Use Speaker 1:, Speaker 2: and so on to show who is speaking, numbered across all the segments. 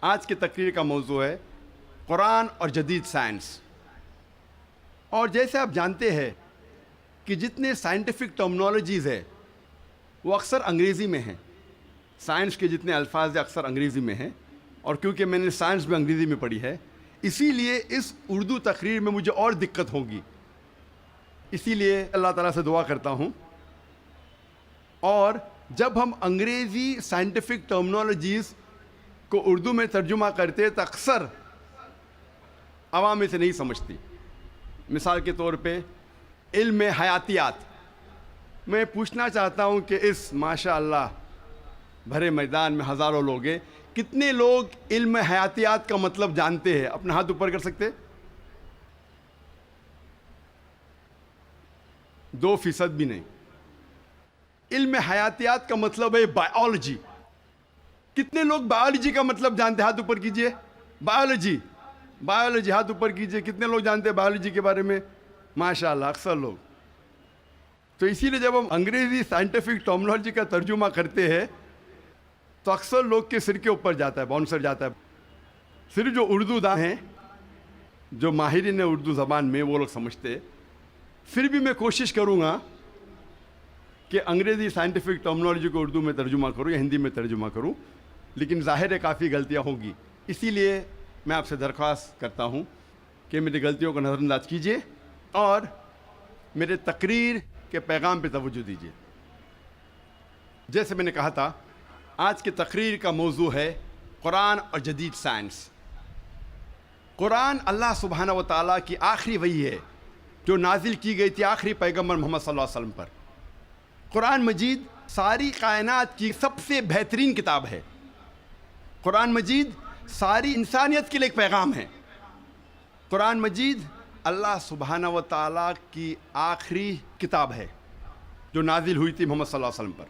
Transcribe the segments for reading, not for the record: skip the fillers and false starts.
Speaker 1: آج کی تقریر کا موضوع ہے قرآن اور جدید سائنس. اور جیسے آپ جانتے ہیں کہ جتنے سائنٹیفک ٹرمنالوجیز ہے وہ اکثر انگریزی میں ہیں. سائنس کے جتنے الفاظ ہیں اکثر انگریزی میں ہیں، اور کیونکہ میں نے سائنس بھی انگریزی میں پڑھی ہے اسی لیے اس اردو تقریر میں مجھے اور دقت ہوگی. اسی لیے اللہ تعالیٰ سے دعا کرتا ہوں. اور جب ہم انگریزی سائنٹیفک ٹرمنالوجیز کو اردو میں ترجمہ کرتے تو اکثر عوام اسے نہیں سمجھتی. مثال کے طور پہ علم حیاتیات. میں پوچھنا چاہتا ہوں کہ اس ماشاء اللہ بھرے میدان میں ہزاروں لوگ ہیں، کتنے لوگ علم حیاتیات کا مطلب جانتے ہیں؟ اپنا ہاتھ اوپر کر سکتے؟ 2% بھی نہیں. علم حیاتیات کا مطلب ہے بائیولوجی. کتنے لوگ بائیولوجی کا مطلب جانتے ہیں؟ ہاتھ اوپر کیجئے. بائیولوجی ہاتھ اوپر کیجئے. کتنے لوگ جانتے ہیں بائیولوجی کے بارے میں؟ ماشاءاللہ اکثر لوگ. تو اسی لیے جب ہم انگریزی سائنٹیفک ٹرمنالوجی کا ترجمہ کرتے ہیں تو اکثر لوگ کے سر کے اوپر جاتا ہے، باؤنسر جاتا ہے. صرف جو اردو داں ہیں، جو ماہرین اردو زبان میں، وہ لوگ سمجھتے. پھر بھی میں کوشش کروں گا کہ انگریزی سائنٹیفک ٹرمنالوجی کو اردو میں ترجمہ کروں یا ہندی میں ترجمہ کروں، لیکن ظاہر ہے کافی غلطیاں ہوں گی. اسی لیے میں آپ سے درخواست کرتا ہوں کہ میری غلطیوں کو نظر انداز کیجیے اور میرے تقریر کے پیغام پہ توجہ دیجیے. جیسے میں نے کہا تھا، آج کی تقریر کا موضوع ہے قرآن اور جدید سائنس. قرآن اللہ سبحانہ و تعالیٰ کی آخری وحی ہے جو نازل کی گئی تھی آخری پیغمبر محمد صلی اللہ علیہ وسلم پر. قرآن مجید ساری کائنات کی سب سے بہترین کتاب ہے. قرآن مجید ساری انسانیت کے لیے ایک پیغام ہے. قرآن مجید اللہ سبحانہ و تعالیٰ کی آخری کتاب ہے جو نازل ہوئی تھی محمد صلی اللہ علیہ وسلم پر.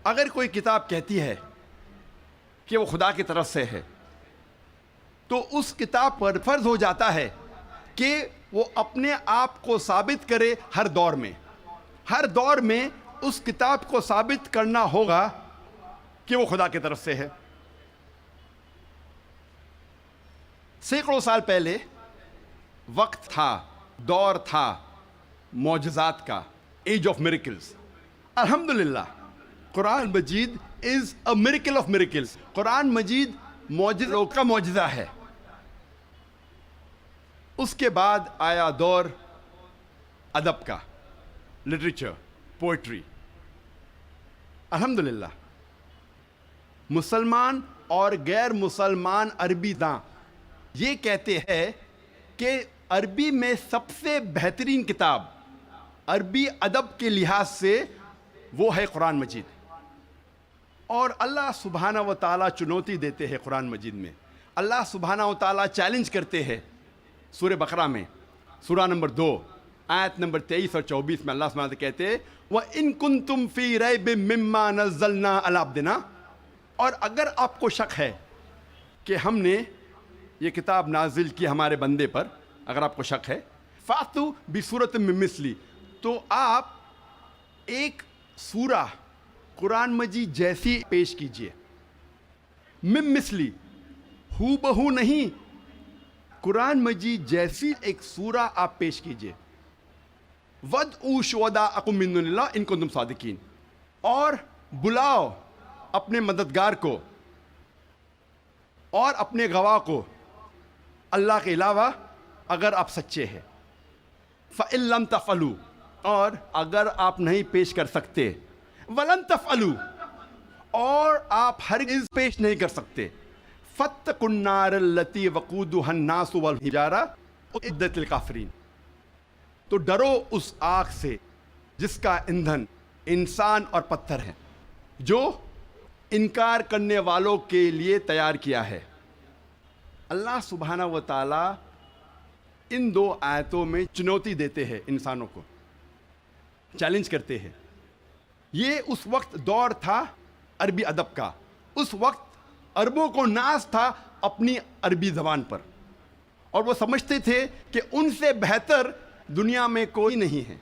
Speaker 1: اگر کوئی کتاب کہتی ہے کہ وہ خدا کی طرف سے ہے تو اس کتاب پر فرض ہو جاتا ہے کہ وہ اپنے آپ کو ثابت کرے. ہر دور میں اس کتاب کو ثابت کرنا ہوگا کہ وہ خدا کی طرف سے ہے. سینکڑوں سال پہلے وقت تھا، دور تھا معجزات کا، ایج آف میریکلز. الحمدللہ Quran Majeed is a miracle of miracles. Quran Majeed معجزوں کا معجزہ ہے. اس کے بعد آیا دور ادب کا، لٹریچر، پوئٹری. الحمدللہ مسلمان اور غیر مسلمان عربی داں یہ کہتے ہیں کہ عربی میں سب سے بہترین کتاب عربی ادب کے لحاظ سے وہ ہے قرآن مجید. اور اللہ سبحانہ و تعالیٰ چنوتی دیتے ہیں قرآن مجید میں. اللہ سبحانہ و تعالیٰ چیلنج کرتے ہیں سورہ بقرہ میں، سورہ نمبر 2 آیت نمبر 23 اور 24 میں. اللہ سبحانہ و تعالیٰ کہتے ہیں وَإِن كُنتُمْ فِي رَيْبٍ مِّمَّا نَزَّلْنَا عَلَىٰ عَبْدِنَا. اور اگر آپ کو شک ہے کہ ہم نے یہ کتاب نازل کی ہمارے بندے پر، اگر آپ کو شک ہے، فَأْتُوا بِسُورَةٍ مِّن مِّثْلِهِ، تو آپ ایک سورہ قرآن مجید جیسی پیش کیجئے. مِن مِّثْلِهِ، ہو بہو نہیں، قرآن مجید جیسی ایک سورہ آپ پیش کیجئے. وَادْعُوا شُهَدَاءَكُم مِّن دُونِ اللَّهِ إِن كُنتُمْ صَادِقِينَ. اور بلاؤ اپنے مددگار کو اور اپنے گواہ کو اللہ کے علاوہ اگر آپ سچے ہیں. فَإِن لَّمْ تَفْعَلُوا، اور اگر آپ نہیں پیش کر سکتے، وَلَن تَفْعَلُوا، اور آپ ہرگز پیش نہیں کر سکتے، فَاتَّقُوا النَّارَ الَّتِي وَقُودُهَا النَّاسُ وَالْحِجَارَةُ أُعِدَّتْ لِلْكَافِرِينَ. تو ڈرو اس آگ سے جس کا ایندھن انسان اور پتھر ہے، جو انکار کرنے والوں کے لیے تیار کیا ہے. اللہ سبحانہ و تعالیٰ ان 2 آیتوں میں چنوتی دیتے ہیں، انسانوں کو چیلنج کرتے ہیں. یہ اس وقت دور تھا عربی ادب کا. اس وقت عربوں کو ناز تھا اپنی عربی زبان پر، اور وہ سمجھتے تھے کہ ان سے بہتر دنیا میں کوئی نہیں ہے.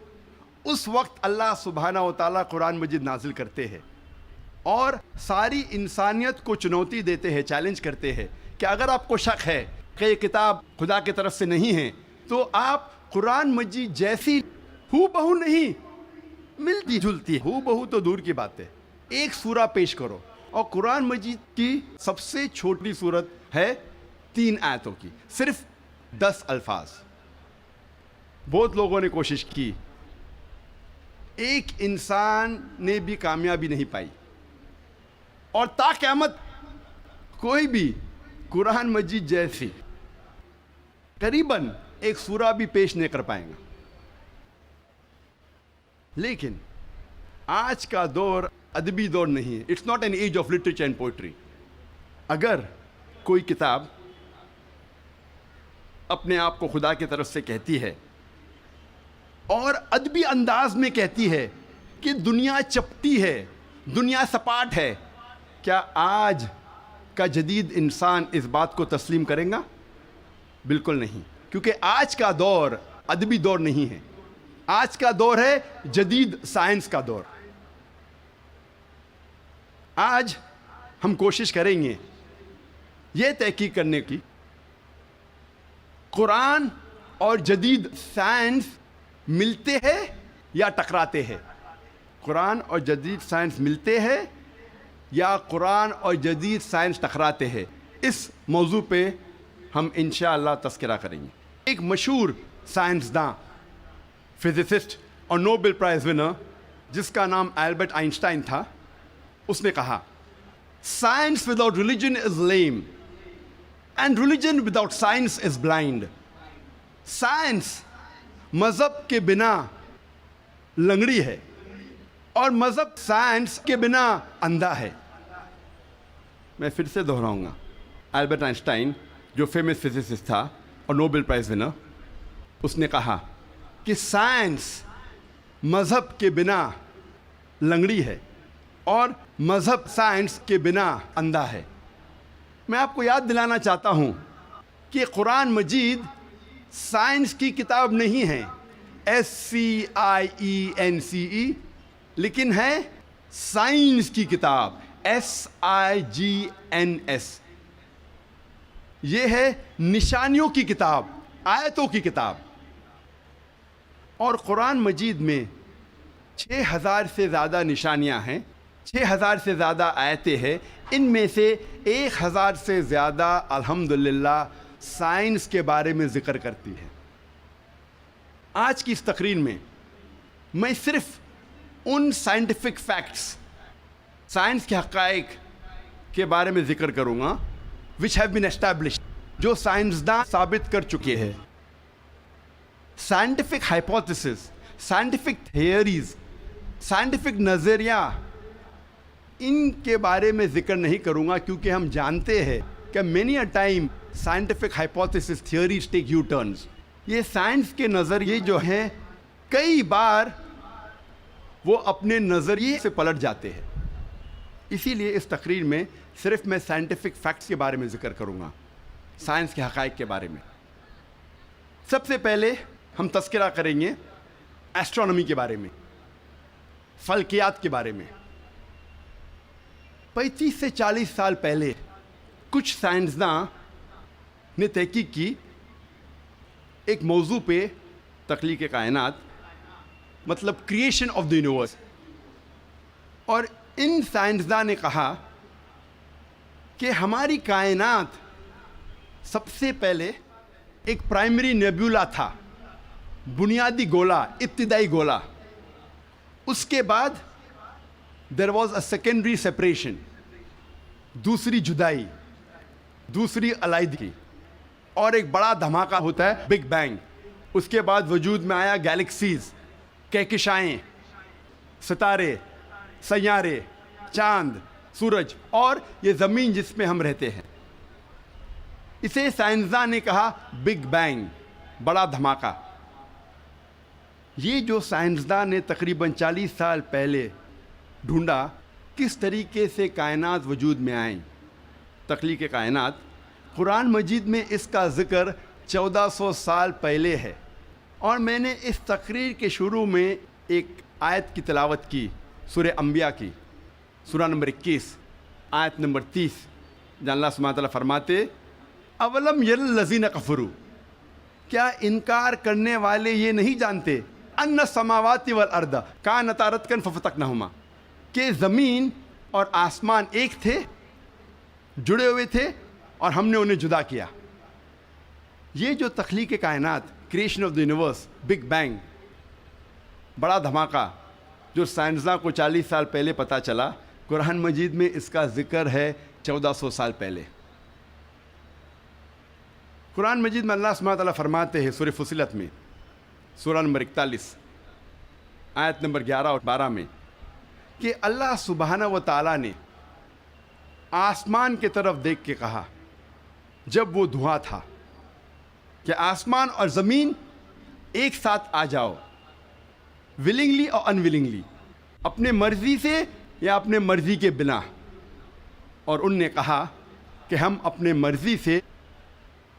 Speaker 1: اس وقت اللہ سبحانہ و تعالیٰ قرآن مجید نازل کرتے ہیں. اور ساری انسانیت کو چنوتی دیتے ہیں، چیلنج کرتے ہیں کہ اگر آپ کو شک ہے کہ یہ کتاب خدا کی طرف سے نہیں ہے تو آپ قرآن مجید جیسی ہو بہو نہیں، ملتی جلتی ہو بہو تو دور کی بات ہے، ایک سورہ پیش کرو. اور قرآن مجید کی سب سے چھوٹی سورت ہے 3 آیتوں کی، صرف 10 الفاظ. بہت لوگوں نے کوشش کی، ایک انسان نے بھی کامیابی نہیں پائی، اور تا قیامت کوئی بھی قرآن مجید جیسی قریباً ایک سورہ بھی پیش نہیں کر پائیں گا. لیکن آج کا دور ادبی دور نہیں ہے. It's not an age of literature and poetry. اگر کوئی کتاب اپنے آپ کو خدا کی طرف سے کہتی ہے اور ادبی انداز میں کہتی ہے کہ دنیا چپٹی ہے، دنیا سپاٹ ہے، کیا آج کا جدید انسان اس بات کو تسلیم کرے گا؟ بالکل نہیں، کیونکہ آج کا دور ادبی دور نہیں ہے. آج کا دور ہے جدید سائنس کا دور. آج ہم کوشش کریں گے یہ تحقیق کرنے کی قرآن اور جدید سائنس ملتے ہیں یا ٹکراتے ہیں. قرآن اور جدید سائنس ملتے ہیں یا قرآن اور جدید سائنس ٹکراتے ہیں. اس موضوع پہ ہم انشاءاللہ تذکرہ کریں گے. ایک مشہور سائنسداں، فزسسٹ اور نوبل پرائز ونر جس کا نام البرٹ آئنسٹائن تھا، اس نے کہا science without religion is lame and religion without science is blind. Science مذہب کے بنا لنگڑی ہے اور مذہب سائنس کے بنا اندھا ہے. میں پھر سے دہراؤں گا، البرٹ آئنسٹائن جو فیمس فزسسٹ تھا اور نوبل پرائز ونر، اس نے کہا کہ سائنس مذہب کے بنا لنگڑی ہے اور مذہب سائنس کے بنا اندھا ہے. میں آپ کو یاد دلانا چاہتا ہوں کہ قرآن مجید سائنس کی کتاب نہیں ہے، SCIENCE، لیکن ہے سائنس کی کتاب، SIGNS. یہ ہے نشانیوں کی کتاب، آیتوں کی کتاب. اور قرآن مجید میں 6000 سے زیادہ نشانیاں ہیں، 6000 سے زیادہ آیتیں ہیں. ان میں سے 1000 سے زیادہ الحمدللہ سائنس کے بارے میں ذکر کرتی ہے. آج کی اس تقریر میں میں صرف ان سائنٹیفک فیکٹس، سائنس کے حقائق کے بارے میں ذکر کروں گا which have been established، جو سائنسداں ثابت کر چکے ہیں. Scientific hypotheses, scientific theories, scientific نظریہ، ان کے بارے میں ذکر نہیں کروں گا، کیونکہ ہم جانتے ہیں کہ many a time scientific hypothesis theories take U-turns. یہ سائنس کے نظریے جو ہیں کئی بار وہ اپنے نظریے سے پلٹ جاتے ہیں. اسی لیے اس تقریر میں صرف میں سائنٹیفک فیکٹس کے بارے میں ذکر کروں گا، سائنس کے حقائق کے بارے میں. سب سے پہلے ہم تذکرہ کریں گے ایسٹرونومی کے بارے میں، فلکیات کے بارے میں. 35 سے 40 سال پہلے کچھ سائنسداں نے تحقیق کی ایک موضوع پہ، تخلیق کائنات، مطلب کریشن آف دی یونیورس. اور ان سائنسداں نے کہا کہ ہماری کائنات سب سے پہلے ایک پرائمری نیبیولا تھا، بنیادی گولا، ابتدائی گولا. اس کے بعد there was a secondary separation, دوسری جدائی، دوسری علیحدگی، اور ایک بڑا دھماکہ ہوتا ہے بگ بینگ. اس کے بعد وجود میں آیا گیلیکسیز، کہکشائیں، ستارے، سیارے، چاند، سورج، اور یہ زمین جس میں ہم رہتے ہیں. اسے سائنسداں نے کہا بگ بینگ، بڑا دھماکہ. یہ جو سائنسداں نے تقریباً 40 سال پہلے ڈھونڈا کس طریقے سے کائنات وجود میں آئیں، تخلیق کائنات، قرآن مجید میں اس کا ذکر 1400 سال پہلے ہے. اور میں نے اس تقریر کے شروع میں ایک آیت کی تلاوت کی، سورہ انبیاء کی، سورہ نمبر 21 آیت نمبر 30، جہاں اللہ سبحانہ تعالیٰ فرماتے اولم یر الذین کفروا، کیا انکار کرنے والے یہ نہیں جانتے ان السماوات والارض کانتا رتقا ففتقناہما، کہ زمین اور آسمان ایک تھے، جڑے ہوئے تھے، اور ہم نے انہیں جدا کیا۔ یہ جو تخلیق کائنات، creation of the universe, big bang, بڑا دھماکہ جو سائنسداں کو 40 سال پہلے پتہ چلا، قرآن مجید میں اس کا ذکر ہے 1400 سال پہلے۔ قرآن مجید میں اللہ سبحانہ تعالیٰ فرماتے ہیں سورہ فصلت میں، سورہ نمبر 41 آیت نمبر 11 اور 12 میں، کہ اللہ سبحانہ و تعالیٰ نے آسمان کی طرف دیکھ کے کہا جب وہ دھواں تھا کہ آسمان اور زمین ایک ساتھ آ جاؤ، ولنگلی اور ان ولنگلی، اپنے مرضی سے یا اپنے مرضی کے بنا، اور ان نے کہا کہ ہم اپنے مرضی سے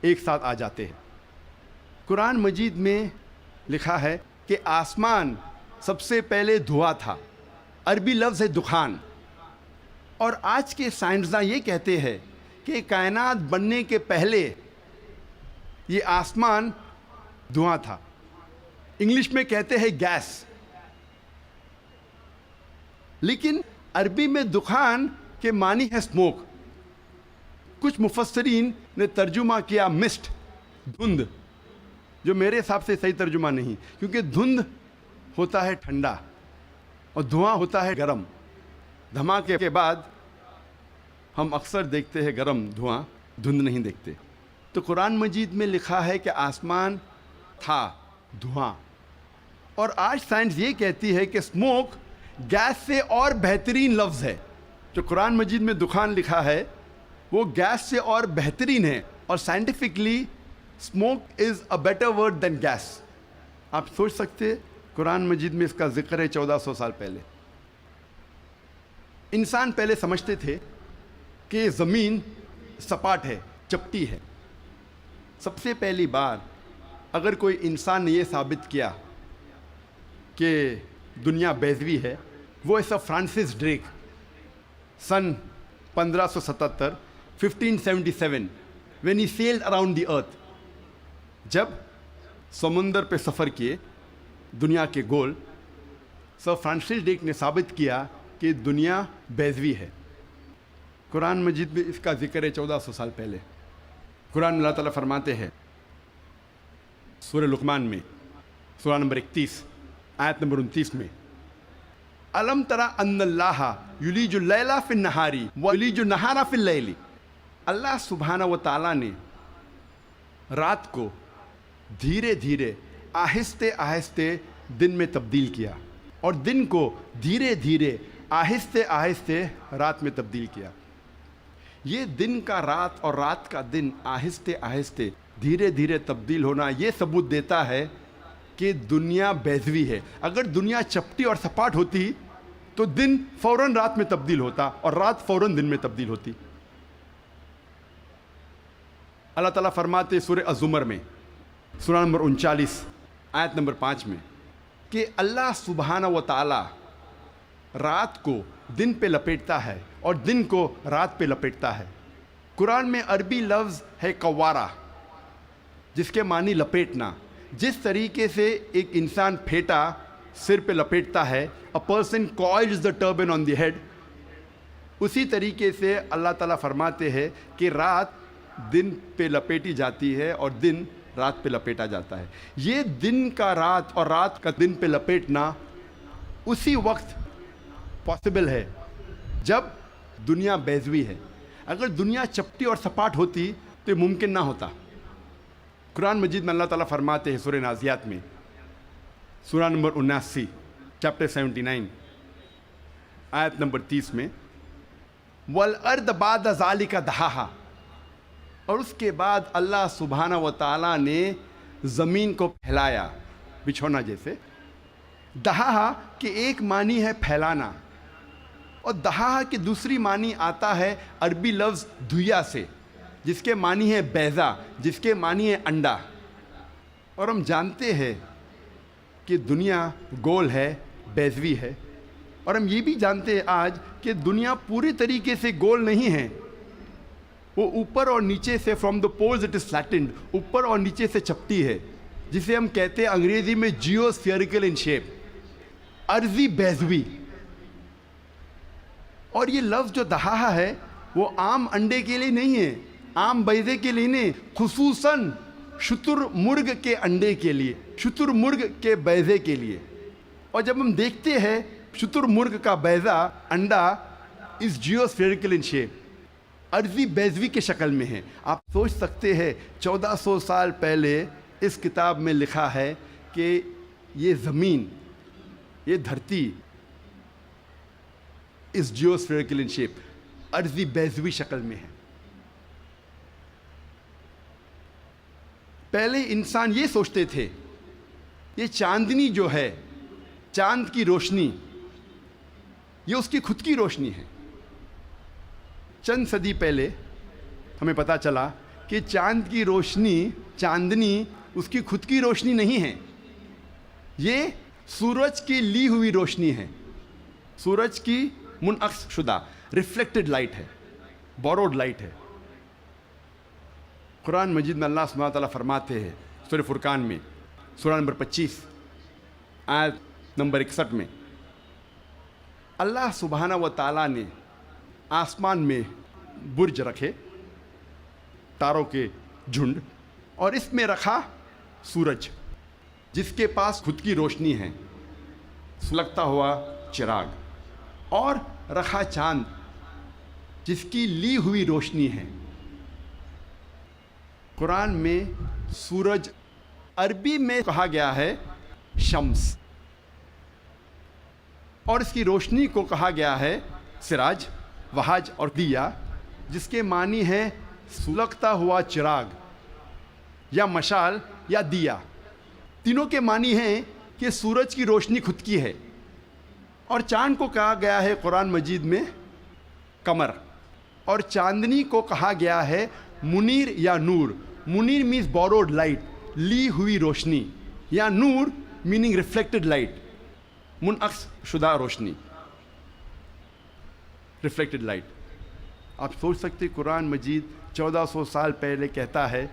Speaker 1: ایک ساتھ آ جاتے ہیں۔ قرآن مجید میں لکھا ہے کہ آسمان سب سے پہلے دھواں تھا، عربی لفظ ہے دخان، اور آج کے سائنسداں یہ کہتے ہیں کہ کائنات بننے کے پہلے یہ آسمان دھواں تھا، انگلش میں کہتے ہیں گیس، لیکن عربی میں دخان کے معنی ہے اسموک۔ کچھ مفسرین نے ترجمہ کیا مسٹ، دھند، جو میرے حساب سے صحیح ترجمہ نہیں، کیونکہ دھند ہوتا ہے ٹھنڈا اور دھواں ہوتا ہے گرم۔ دھماکے کے بعد ہم اکثر دیکھتے ہیں گرم دھواں، دھند نہیں دیکھتے۔ تو قرآن مجید میں لکھا ہے کہ آسمان تھا دھواں، اور آج سائنس یہ کہتی ہے کہ اسموک گیس سے اور بہترین لفظ ہے۔ جو قرآن مجید میں دخان لکھا ہے وہ گیس سے اور بہترین ہے، اور scientifically smoke is a better word than gas. آپ سوچ سکتے قرآن مجید میں اس کا ذکر ہے 1400 سال پہلے۔ انسان پہلے سمجھتے تھے کہ زمین سپاٹ ہے، چپٹی ہے۔ سب سے پہلی بار اگر کوئی انسان نے یہ ثابت کیا کہ دنیا بیضوی ہے، وہ ہے سر Francis Drake, sun 1577 1577 when he sailed around the earth، جب سمندر پہ سفر کیے دنیا کے گول، سر فرانسس ڈریک نے ثابت کیا کہ دنیا بیضوی ہے۔ قرآن مجید میں اس کا ذکر ہے 1400 سال پہلے۔ قرآن اللہ تعالیٰ فرماتے ہیں سورہ لقمان میں، سورہ نمبر 31 آیت نمبر 29 میں، الم تری ان اللہ یولج اللیل فی النہار ویولج النہار فی اللیل، اللہ سبحانہ و تعالیٰ نے رات کو دھیرے دھیرے آہستہ آہستہ دن میں تبدیل کیا، اور دن کو دھیرے دھیرے آہستہ آہستہ رات میں تبدیل کیا۔ یہ دن کا رات اور رات کا دن آہستہ آہستہ دھیرے دھیرے تبدیل ہونا یہ ثبوت دیتا ہے کہ دنیا بیضوی ہے۔ اگر دنیا چپٹی اور سپاٹ ہوتی تو دن فوراً رات میں تبدیل ہوتا اور رات فوراً دن میں تبدیل ہوتی۔ اللہ تعالیٰ فرماتے سورہ الزمر میں، سورہ نمبر 39 آیت نمبر 5 میں، کہ اللہ سبحانہ و تعالیٰ رات کو دن پہ لپیٹتا ہے اور دن کو رات پہ لپیٹتا ہے۔ قرآن میں عربی لفظ ہے قوارہ، جس کے معنی لپیٹنا۔ جس طریقے سے ایک انسان پھیٹا سر پہ لپیٹتا ہے، a person coils the turban on the head، اسی طریقے سے اللہ تعالیٰ فرماتے ہیں کہ رات دن پہ لپیٹی جاتی ہے اور دن رات پہ لپیٹا جاتا ہے۔ یہ دن کا رات اور رات کا دن پہ لپیٹنا اسی وقت پاسبل ہے جب دنیا بیضوی ہے۔ اگر دنیا چپٹی اور سپاٹ ہوتی تو یہ ممکن نہ ہوتا۔ قرآن مجید میں اللہ تعالیٰ فرماتے ہیں سورہ نازیات میں، سورہ نمبر 79 چیپٹر 79 آیت نمبر 30 میں، وَالْأَرْضَ بَعْدَ ذَلِكَ دَحَاهَا، اور اس کے بعد اللہ سبحانہ و تعالیٰ نے زمین کو پھیلایا بچھونا جیسے۔ دہا کے ایک معنی ہے پھیلانا، اور دہا کی دوسری معنی آتا ہے عربی لفظ دھویا سے، جس کے معنی ہے بیضہ، جس کے معنی ہے انڈا۔ اور ہم جانتے ہیں کہ دنیا گول ہے، بیضوی ہے، اور ہم یہ بھی جانتے ہیں آج کہ دنیا پوری طریقے سے گول نہیں ہے، وہ اوپر اور نیچے سے from the poles it is flattened, اوپر اور نیچے سے چپٹی ہے، جسے ہم کہتے ہیں انگریزی میں جیو اسفیئریکل ان شیپ، ارضی بیضوی. اور یہ لفظ جو دہاہا ہے وہ عام انڈے کے لیے نہیں ہے، عام بیضے کے لیے نہیں، خصوصاً شتر مرغ کے انڈے کے لیے، شتر مرغ کے بیضے کے لیے. اور جب ہم دیکھتے ہیں شتر مرغ کا بیضہ انڈا اس جیو اسفیئریکل ان شیپ، ارضی بیضوی کے شکل میں ہے. آپ سوچ سکتے ہیں 1400 سال پہلے اس کتاب میں لکھا ہے کہ یہ زمین، یہ دھرتی اس جیو اسفیئریکل ان شیپ، ارضی بیضوی شکل میں ہے. پہلے انسان یہ سوچتے تھے یہ چاندنی جو ہے، چاند کی روشنی، یہ اس کی خود کی روشنی ہے. چند صدی پہلے ہمیں پتہ چلا کہ چاند کی روشنی، چاندنی اس کی خود کی روشنی نہیں ہے، یہ سورج کی لی ہوئی روشنی ہے، سورج کی منعکس شدہ ریفلیکٹڈ لائٹ ہے، بوروڈ لائٹ ہے. قرآن مجید میں اللہ سبحانہ تعالیٰ فرماتے ہیں سورہ فرقان میں، سورہ نمبر 25 آیت نمبر 61 میں، اللہ سبحانہ و تعالیٰ نے آسمان میں برج رکھے، تاروں کے جھنڈ، اور اس میں رکھا سورج جس کے پاس خود کی روشنی ہے، سلگتا ہوا چراغ، اور رکھا چاند جس کی لی ہوئی روشنی ہے. قرآن میں سورج عربی میں کہا گیا ہے شمس، اور اس کی روشنی کو کہا گیا ہے سراج، وہاج اور دیا، جس کے معنی ہے سلگتا ہوا چراغ یا مشال یا دیا. تینوں کے معنی ہیں کہ سورج کی روشنی خود کی ہے. اور چاند کو کہا گیا ہے قرآن مجید میں قمر، اور چاندنی کو کہا گیا ہے منیر یا نور. منیر مینز بوروڈ لائٹ، لی ہوئی روشنی، یا نور میننگ ریفلیکٹڈ لائٹ، منعکس شدہ روشنی، ریفلیکٹڈ لائٹ. آپ سوچ سکتے قرآن مجید 1400 سال پہلے کہتا ہے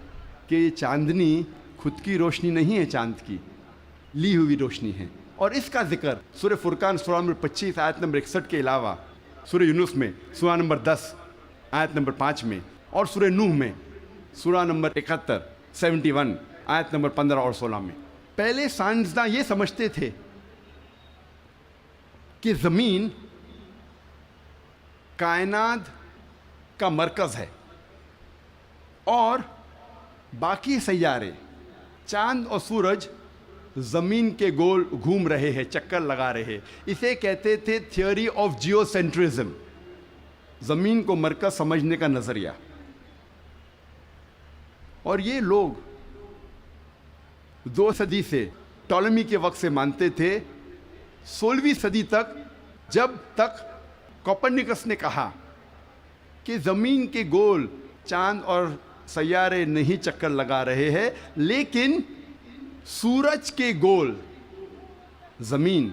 Speaker 1: کہ یہ چاندنی خود کی روشنی نہیں ہے، چاند کی لی ہوئی روشنی ہے. اور اس کا ذکر سورہ فرقان سورہ نمبر 25 آیت نمبر 61 کے علاوہ سورہ یونس میں سورہ نمبر 10 آیت نمبر 5 میں، اور سورہ نوح میں سورہ نمبر 71 آیت نمبر 15 اور 16 میں. پہلے سائنسداں یہ سمجھتے تھے کہ زمین کائنات کا مرکز ہے اور باقی سیارے، چاند اور سورج زمین کے گول گھوم رہے ہیں، چکر لگا رہے ہیں. اسے کہتے تھے تھیوری آف جیو سینٹرزم، زمین کو مرکز سمجھنے کا نظریہ. اور یہ لوگ 2 صدی سے، ٹولمی کے وقت سے مانتے تھے. 16ویں صدی تک، جب تک کوپرنیکس نے کہا کہ زمین کے گول چاند اور سیارے نہیں چکر لگا رہے ہیں، لیکن سورج کے گول زمین،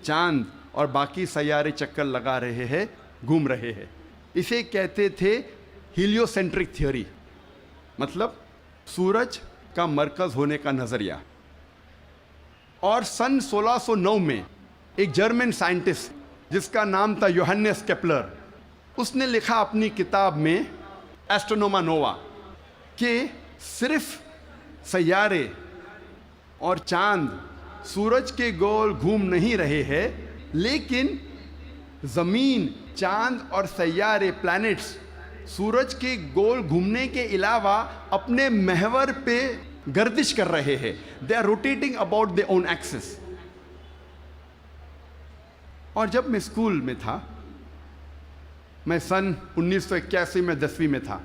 Speaker 1: چاند اور باقی سیارے چکر لگا رہے ہیں، گھوم رہے ہیں. اسے کہتے تھے ہیلیو سینٹرک تھیوری، مطلب سورج کا مرکز ہونے کا نظریہ. اور سن 1609 میں ایک جرمن سائنٹسٹ جس کا نام تھا یوہنس کیپلر، اس نے لکھا اپنی کتاب میں ایسٹرونوما نووا کہ صرف سیارے اور چاند سورج کے گول گھوم نہیں رہے ہیں، لیکن زمین، چاند اور سیارے، پلانٹس، سورج کے گول گھومنے کے علاوہ اپنے محور پہ گردش کر رہے ہیں. They are rotating about their own axis. اور جب میں اسکول میں تھا، میں سن 1981 میں 10ویں میں تھا،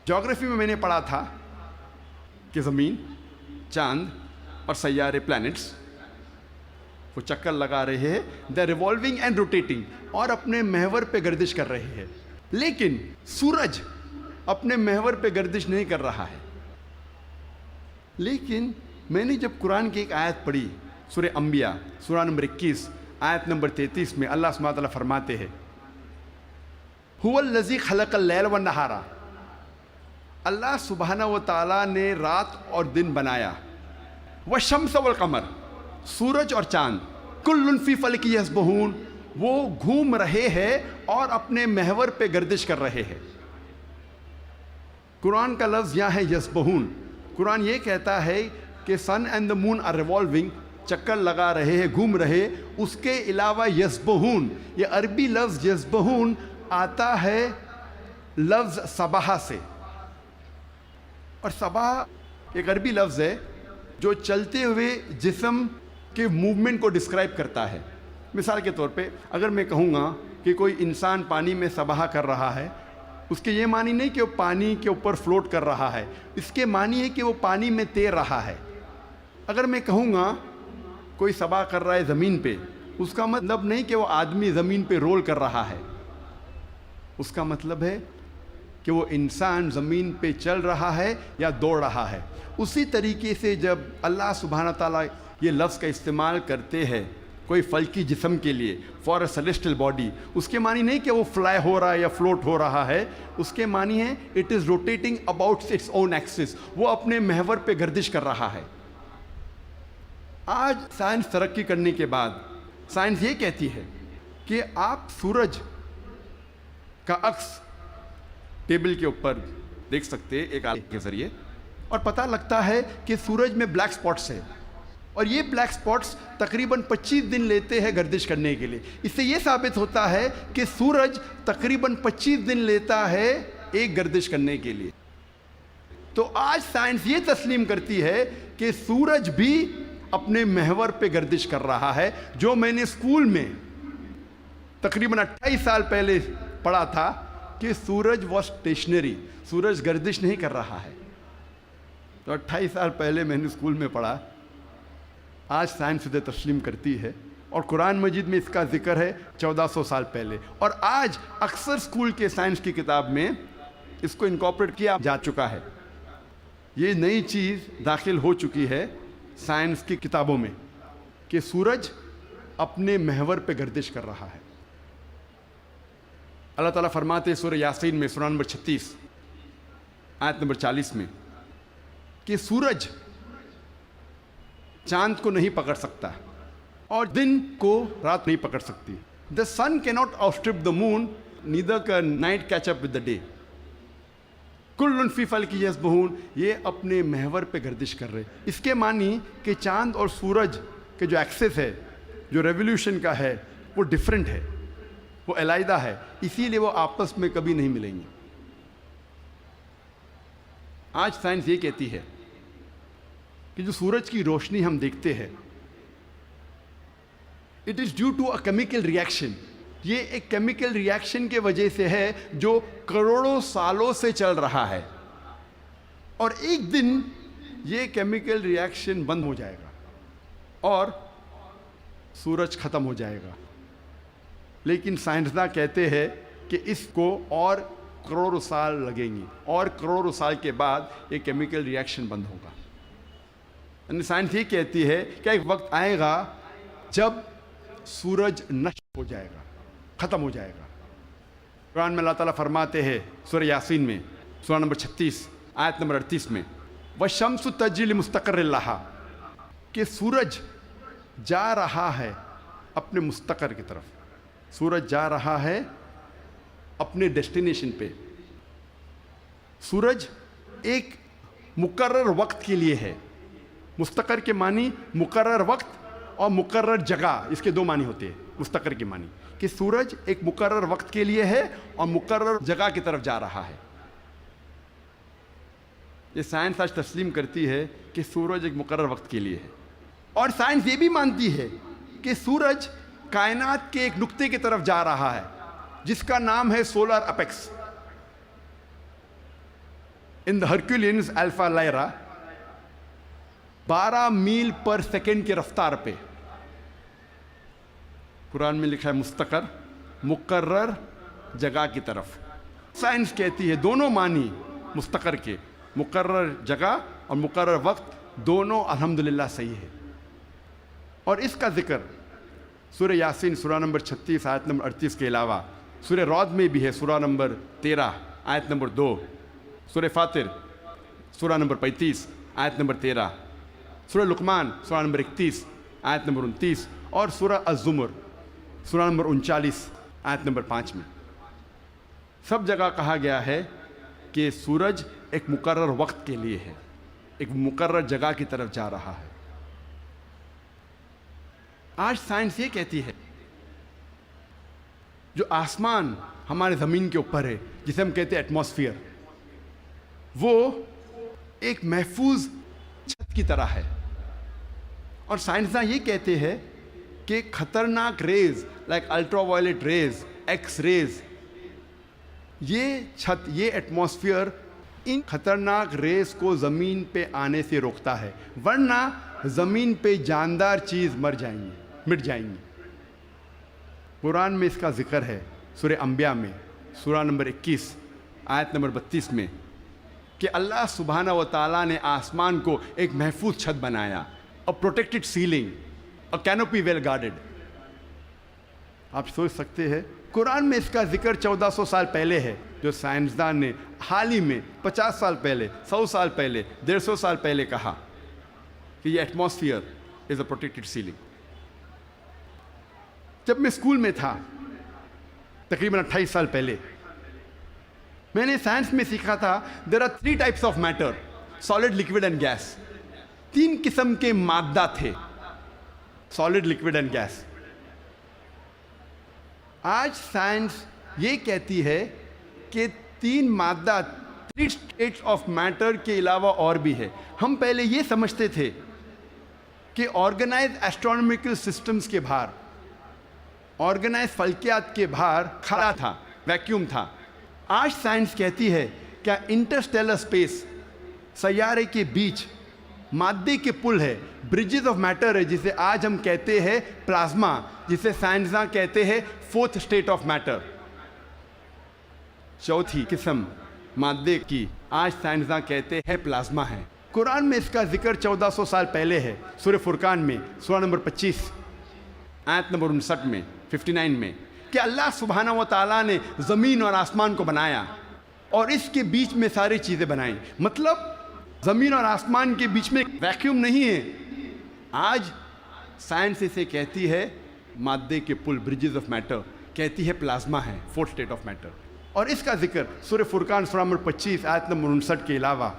Speaker 1: جغرافی میں نے پڑھا تھا کہ زمین، چاند اور سیارے، پلانٹس، وہ چکر لگا رہے ہیں، they are revolving and rotating, اور اپنے محور پہ گردش کر رہے ہیں. لیکن سورج اپنے محور پہ گردش نہیں کر رہا ہے. لیکن میں نے جب قرآن کی ایک آیت پڑھی، سورہ انبیاء سورہ نمبر 21 آیت نمبر 33 میں اللہ سبحانہ وتعالیٰ فرماتے ہیں هو الذی خلق اللیل والنہار، اللہ سبحانہ و تعالیٰ نے رات اور دن بنایا، والشمس والقمر، سورج اور چاند، کل فی فلک یسبحون، وہ گھوم رہے ہیں اور اپنے محور پہ گردش کر رہے ہیں۔ قرآن کا لفظ یہاں ہے یسبحون۔ قرآن یہ کہتا ہے کہ sun and the moon are revolving, چکر لگا رہے ہیں، گھوم رہے۔ اس کے علاوہ یسبحون، یہ عربی لفظ یسبحون آتا ہے لفظ صباح سے، اور صباح ایک عربی لفظ ہے جو چلتے ہوئے جسم کے موومنٹ کو ڈسکرائب کرتا ہے۔ مثال کے طور پہ اگر میں کہوں گا کہ کوئی انسان پانی میں سباہ کر رہا ہے، اس کے یہ معنی نہیں کہ وہ پانی کے اوپر فلوٹ کر رہا ہے، اس کے معنی ہے کہ وہ پانی میں تیر رہا ہے۔ اگر میں کہوں گا کوئی سباہ کر رہا ہے زمین پہ، اس کا مطلب نہیں کہ وہ آدمی زمین پہ رول کر رہا ہے، اس کا مطلب ہے کہ وہ انسان زمین پہ چل رہا ہے یا دوڑ رہا ہے۔ اسی طریقے سے جب اللہ سبحانہ تعالیٰ یہ لفظ کا استعمال کرتے ہیں کوئی فلکی جسم کے لیے، فار اے سیلیسٹل باڈی، اس کے معنی نہیں کہ وہ فلائی ہو رہا ہے یا فلوٹ ہو رہا ہے، اس کے معنی ہے it is rotating about its own axis, وہ اپنے محور پہ گردش کر رہا ہے۔ آج سائنس ترقی کرنے کے بعد سائنس یہ کہتی ہے کہ آپ سورج کا عکس ٹیبل کے اوپر دیکھ سکتے ایک آلے کے ذریعے، اور پتہ لگتا ہے کہ سورج میں بلیک سپاٹس ہے، اور یہ بلیک سپاٹس تقریباً 25 دن لیتے ہیں گردش کرنے کے لیے۔ اس سے یہ ثابت ہوتا ہے کہ سورج تقریباً 25 دن لیتا ہے ایک گردش کرنے کے لیے۔ تو آج سائنس یہ تسلیم کرتی ہے کہ سورج بھی اپنے محور پہ گردش کر رہا ہے۔ جو میں نے اسکول میں تقریباً 28 سال پہلے پڑھا تھا کہ سورج واز اسٹیشنری، سورج گردش نہیں کر رہا ہے، تو 28 سال پہلے میں نے اسکول میں پڑھا، آج سائنس اسے تسلیم کرتی ہے، اور قرآن مجید میں اس کا ذکر ہے 1400 سال پہلے، اور آج اکثر اسکول کے سائنس کی کتاب میں اس کو انکارپوریٹ کیا جا چکا ہے۔ یہ نئی چیز داخل ہو چکی ہے سائنس کی کتابوں میں کہ سورج اپنے محور پہ گردش کر رہا ہے۔ اللہ تعالیٰ فرماتے ہیں سورہ یاسین میں سورہ نمبر 36 آیت نمبر 40 میں کہ سورج چاند کو نہیں پکڑ سکتا اور دن کو رات نہیں پکڑ سکتی۔ The sun cannot outstrip the moon, neither can night catch up with the day. کل فی فلک یسبحون، یہ اپنے محور پہ گردش کر رہے۔ اس کے معنی کہ چاند اور سورج کے جو ایکسس ہے، جو ریولیوشن کا ہے، وہ ڈیفرنٹ ہے، وہ علیحدہ ہے، اسی لیے وہ آپس میں کبھی نہیں ملیں گے۔ آج سائنس یہ کہتی ہے کہ جو سورج کی روشنی ہم دیکھتے ہیں، it is due to a chemical reaction, یہ ایک کیمیکل ریئیکشن کے وجہ سے ہے جو کروڑوں سالوں سے چل رہا ہے، اور ایک دن یہ کیمیکل ریئیکشن بند ہو جائے گا اور سورج ختم ہو جائے گا۔ لیکن سائنسداں کہتے ہیں کہ اس کو اور کروڑوں سال لگیں گے، اور کروڑوں سال کے بعد یہ کیمیکل ریئیکشن بند ہوگا۔ یعنی سائنس یہ کہتی ہے کہ ایک وقت آئے گا جب سورج نشٹ ہو جائے گا، ختم ہو جائے گا۔ قرآن میں اللہ تعالیٰ فرماتے ہیں سورہ یاسین میں سورہ نمبر 36 آیت نمبر 38 میں وَالشَّمْسُ تَجْرِي لِمُسْتَقَرٍّ لَهَا، کہ سورج جا رہا ہے اپنے مستقر کی طرف، سورج جا رہا ہے اپنے ڈیسٹینیشن پہ۔ سورج ایک مقرر وقت کے لیے ہے۔ مستقر کے معنی مقرر وقت اور مقرر جگہ، اس کے دو معنی ہوتے ہیں مستقر کے معنی، کہ سورج ایک مقرر وقت کے لیے ہے اور مقرر جگہ کی طرف جا رہا ہے۔ یہ سائنس آج تسلیم کرتی ہے کہ سورج ایک مقرر وقت کے لیے ہے، اور سائنس یہ بھی مانتی ہے کہ سورج کائنات کے ایک نقطے کی طرف جا رہا ہے جس کا نام ہے سولر اپیکس۔ ان دا ہرکولینز الفا لائرا 12 میل پر سیکنڈ کی رفتار پہ، قرآن میں لکھا ہے مستقر، مقرر جگہ کی طرف۔ سائنس کہتی ہے دونوں معنی مستقر کے، مقرر جگہ اور مقرر وقت، دونوں الحمدللہ صحیح ہے، اور اس کا ذکر سورہ یاسین سورہ نمبر 36 آیت نمبر 38 کے علاوہ سورہ رعد میں بھی ہے سورہ نمبر 13 آیت نمبر 2، سورہ فاطر سورہ نمبر 35 آیت نمبر 13، سورہ لقمان سورہ نمبر 31 آیت نمبر 29 اور سورہ الزمر سورہ نمبر 39 آیت نمبر 5 میں سب جگہ کہا گیا ہے کہ سورج ایک مقرر وقت کے لیے ہے، ایک مقرر جگہ کی طرف جا رہا ہے۔ آج سائنس یہ کہتی ہے جو آسمان ہمارے زمین کے اوپر ہے، جسے ہم کہتے ہیں ایٹماسفیئر، وہ ایک محفوظ چھت کی طرح ہے، اور سائنسداں یہ کہتے ہیں کہ خطرناک rays like ultraviolet rays, X rays, یہ چھت، یہ ایٹماسفیئر ان خطرناک ریز کو زمین پہ آنے سے روکتا ہے، ورنہ زمین پہ جاندار چیز مٹ جائیں گی۔ قرآن میں اس کا ذکر ہے سورہ انبیاء میں سورہ نمبر 21 آیت نمبر 32 میں کہ اللہ سبحانہ و تعالیٰ نے آسمان کو ایک محفوظ چھت بنایا، a protected ceiling, a canopy well guarded۔ آپ سوچ سکتے ہیں قرآن میں اس کا ذکر 1400 سال پہلے ہے، جو سائنسدان نے حال ہی میں 50 سال پہلے، 100 سال پہلے، 150 سال پہلے کہا کہ یہ ایٹماسفیئر از اے پروٹیکٹڈ سیلنگ۔ جب میں اسکول میں تھا تقریباً 28 سال پہلے، میں نے سائنس میں سیکھا تھا there are 3 types of matter, solid, liquid and gas. 3 قسم کے مادہ تھے، سالڈ، لکوڈ اینڈ گیس۔ آج سائنس یہ کہتی ہے کہ 3 مادہ، 3 اسٹیٹس آف میٹر کے علاوہ اور بھی ہے۔ ہم پہلے یہ سمجھتے تھے کہ آرگنائز ایسٹرونومیکل سسٹمز کے باہر، آرگنائز فلکیات کے باہر خلا تھا، ویکیوم تھا۔ آج سائنس کہتی ہے کیا انٹرسٹیلر اسپیس، سیارے کے بیچ مادے کے پل ہے، برجز آف میٹر ہے، جسے آج ہم کہتے ہیں پلازما، جسے سائنسداں کہتے ہیں 4th اسٹیٹ آف میٹر، 4تھی قسم مادے کی آج سائنسداں کہتے ہیں پلازما ہے۔ قرآن میں اس کا ذکر 1400 سال پہلے ہے، سورہ فرقان میں سورہ نمبر 25 آیت نمبر 59 میں 59 میں کہ اللہ سبحانہ و تعالیٰ نے زمین اور آسمان کو بنایا اور اس کے بیچ میں ساری چیزیں بنائیں۔ مطلب زمین اور آسمان کے بیچ میں ویکیوم نہیں ہے۔ آج سائنس اسے کہتی ہے مادے کے پل، برجز آف میٹر، کہتی ہے پلازما ہے، 4th اسٹیٹ آف میٹر۔ اور اس کا ذکر سورہ فرقان سورہ نمبر 25 آیت نمبر 59 کے علاوہ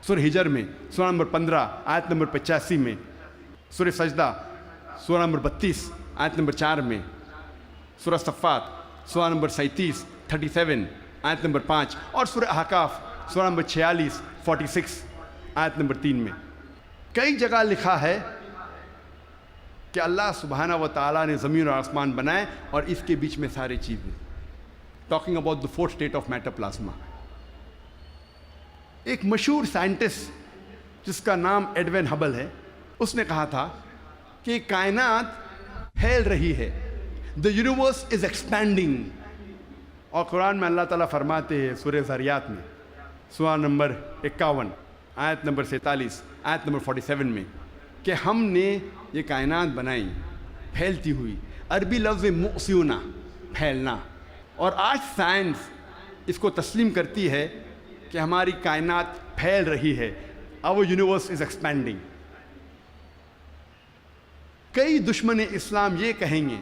Speaker 1: سورہ ہجر میں سورہ نمبر 15 آیت نمبر 85 میں، سورہ سجدہ سورہ نمبر 32 آیت نمبر 4 میں، سورہ صفات سورہ نمبر 37 آیت نمبر 5 اور سورہ احقاف سورہ نمبر 46 آیت نمبر 3 میں کئی جگہ لکھا ہے کہ اللہ سبحانہ و تعالیٰ نے زمین اور آسمان بنائے اور اس کے بیچ میں ساری چیزیں، talking about the 4th state of matter plasma. ایک مشہور سائنٹسٹ جس کا نام ایڈوین ہبل ہے، اس نے کہا تھا کہ کائنات پھیل رہی ہے، the universe is expanding۔ اور قرآن میں اللہ تعالیٰ فرماتے ہیں سورہ ذریات میں سورہ نمبر 51 آیت نمبر 47 آیت نمبر 47 میں کہ ہم نے یہ کائنات بنائی پھیلتی ہوئی، عربی لفظ مؤسیونا، پھیلنا۔ اور آج سائنس اس کو تسلیم کرتی ہے کہ ہماری کائنات پھیل رہی ہے، our universe is expanding۔ کئی دشمن اسلام یہ کہیں گے،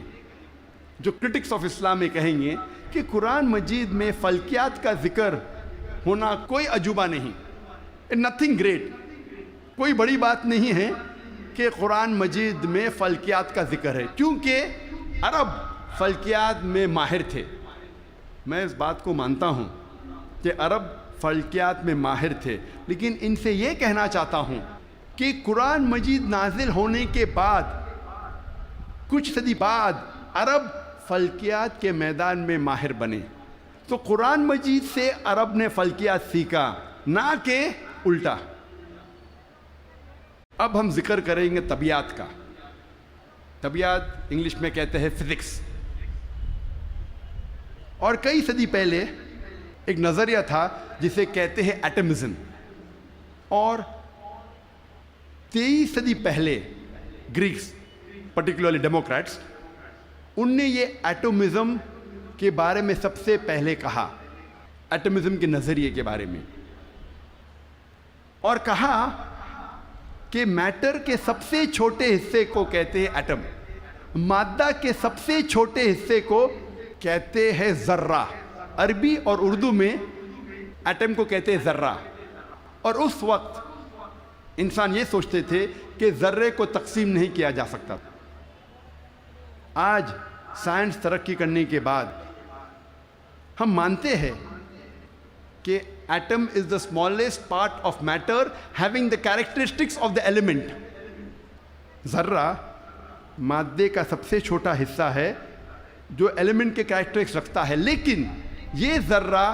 Speaker 1: جو کرٹکس آف اسلام یہ کہیں گے کہ قرآن مجید میں فلکیات کا ذکر ہونا کوئی عجوبہ نہیں، نتھنگ گریٹ، کوئی بڑی بات نہیں ہے کہ قرآن مجید میں فلکیات کا ذکر ہے، کیونکہ عرب فلکیات میں ماہر تھے۔ میں اس بات کو مانتا ہوں کہ عرب فلکیات میں ماہر تھے، لیکن ان سے یہ کہنا چاہتا ہوں کہ قرآن مجید نازل ہونے کے بعد کچھ صدی بعد عرب فلکیات کے میدان میں ماہر بنے، تو قرآن مجید سے عرب نے فلکیات سیکھا، نہ کہ الٹا۔ اب ہم ذکر کریں گے طبیعت کا۔ طبیعت انگلش میں کہتے ہیں فزکس۔ اور کئی صدی پہلے ایک نظریہ تھا جسے کہتے ہیں ایٹمزم، اور 23 صدی پہلے گریکس، پرٹیکولرلی ڈیموکریٹس، ان نے یہ ایٹمزم کے بارے میں سب سے پہلے کہا، ایٹمزم کے نظریے کے بارے میں، اور کہا کہ میٹر کے سب سے چھوٹے حصے کو کہتے ہیں ایٹم، مادہ کے سب سے چھوٹے حصے کو کہتے ہیں ذرہ۔ عربی اور اردو میں ایٹم کو کہتے ہیں ذرہ، اور اس وقت انسان یہ سوچتے تھے کہ ذرے کو تقسیم نہیں کیا جا سکتا۔ آج سائنس ترقی کرنے کے بعد ہم مانتے ہیں کہ atom is the smallest part of matter having the characteristics of the element. ذرہ مادے کا سب سے چھوٹا حصہ ہے جو ایلیمنٹ کے کیریکٹرسٹکس رکھتا ہے، لیکن یہ ذرہ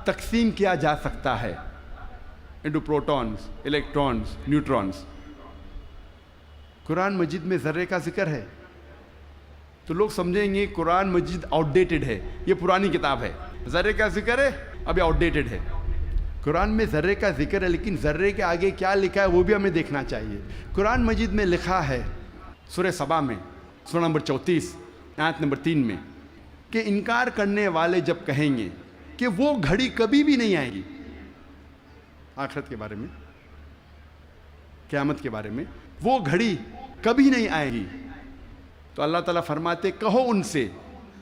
Speaker 1: تقسیم کیا جا سکتا ہے انٹو پروٹونز، الیکٹرونز، نیوٹرونز۔ قرآن مجید میں ذرے کا ذکر ہے تو لوگ سمجھیں گے قرآن مجید آؤٹ ڈیٹڈ ہے، یہ پرانی کتاب ہے، ذرے کا ذکر ہے اب یہ آؤٹ ڈیٹڈ ہے۔ قرآن میں ذرے کا ذکر ہے، لیکن ذرے کے آگے کیا لکھا ہے وہ بھی ہمیں دیکھنا چاہیے۔ قرآن مجید میں لکھا ہے سورہ سبا میں، سورہ نمبر 34 آیت نمبر 3 میں، کہ انکار کرنے والے جب کہیں گے کہ وہ گھڑی کبھی بھی نہیں آئے گی، آخرت کے بارے میں، قیامت کے بارے میں، وہ گھڑی کبھی نہیں آئے گی، تو اللہ تعالیٰ فرماتے کہو ان سے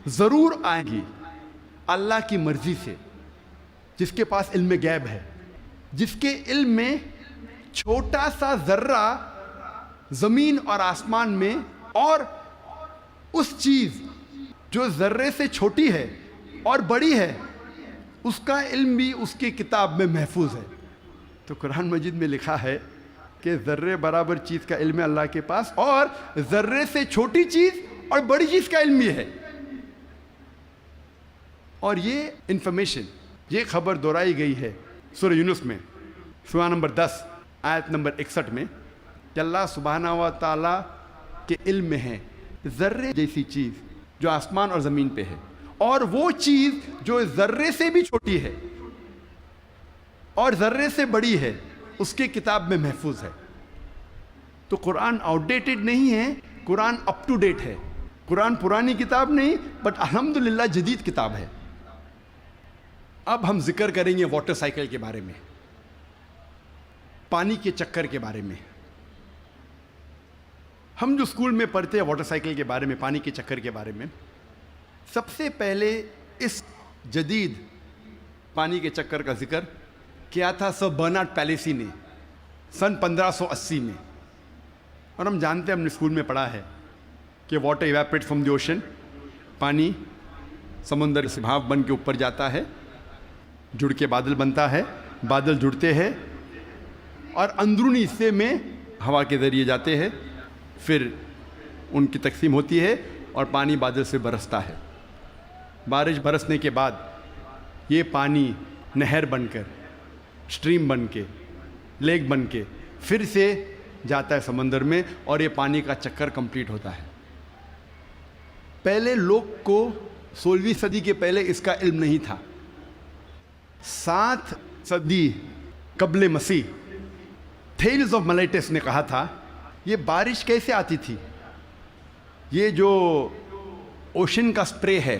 Speaker 1: ضرور آئے گی اللہ کی مرضی سے، جس کے پاس علم غیب ہے، جس کے علم میں چھوٹا سا ذرہ زمین اور آسمان میں، اور اس چیز جو ذرے سے چھوٹی ہے اور بڑی ہے اس کا علم بھی اس کی کتاب میں محفوظ ہے۔ تو قرآن مجید میں لکھا ہے کہ ذرے برابر چیز کا علم ہے اللہ کے پاس، اور ذرے سے چھوٹی چیز اور بڑی چیز کا علم بھی ہے۔ اور یہ انفارمیشن، یہ خبر دہرائی گئی ہے سورہ یونس میں، سورہ نمبر 10 آیت نمبر 61 میں، کہ اللہ سبحانہ و تعالیٰ کے علم میں ہے ذرے جیسی چیز جو آسمان اور زمین پہ ہے، اور وہ چیز جو ذرے سے بھی چھوٹی ہے اور ذرے سے بڑی ہے اس کی کتاب میں محفوظ ہے۔ تو قرآن آؤٹ ڈیٹڈ نہیں ہے، قرآن اپ ٹو ڈیٹ ہے۔ قرآن پرانی کتاب نہیں، بٹ الحمدللہ جدید کتاب ہے۔ اب ہم ذکر کریں گے واٹر سائیکل کے بارے میں، پانی کے چکر کے بارے میں۔ ہم جو اسکول میں پڑھتے ہیں واٹر سائیکل کے بارے میں، پانی کے چکر کے بارے میں، سب سے پہلے اس جدید پانی کے چکر کا ذکر کیا تھا سر برنارڈ پیلیسی نے سن 1580 میں۔ اور ہم جانتے ہیں، ہم نے اسکول میں پڑھا ہے کہ water evaporate from the ocean, پانی سمندر سے بھاپ بن کے اوپر جاتا ہے، جڑ کے بادل بنتا ہے، بادل جڑتے ہیں اور اندرونی حصے میں ہوا کے ذریعے جاتے ہیں، پھر ان کی تقسیم ہوتی ہے اور پانی بادل سے برستا ہے۔ بارش برسنے کے بعد یہ پانی نہر بن کر، اسٹریم بن کے، لیک بن کے پھر سے جاتا ہے سمندر میں، اور یہ پانی کا چکر کمپلیٹ ہوتا ہے۔ پہلے لوگ کو 16ویں صدی کے پہلے اس کا علم نہیں تھا۔ 7 صدی قبل مسیح تھیلز آف ملیٹس نے کہا تھا یہ بارش کیسے آتی تھی؟ یہ جو اوشن کا سپرے ہے،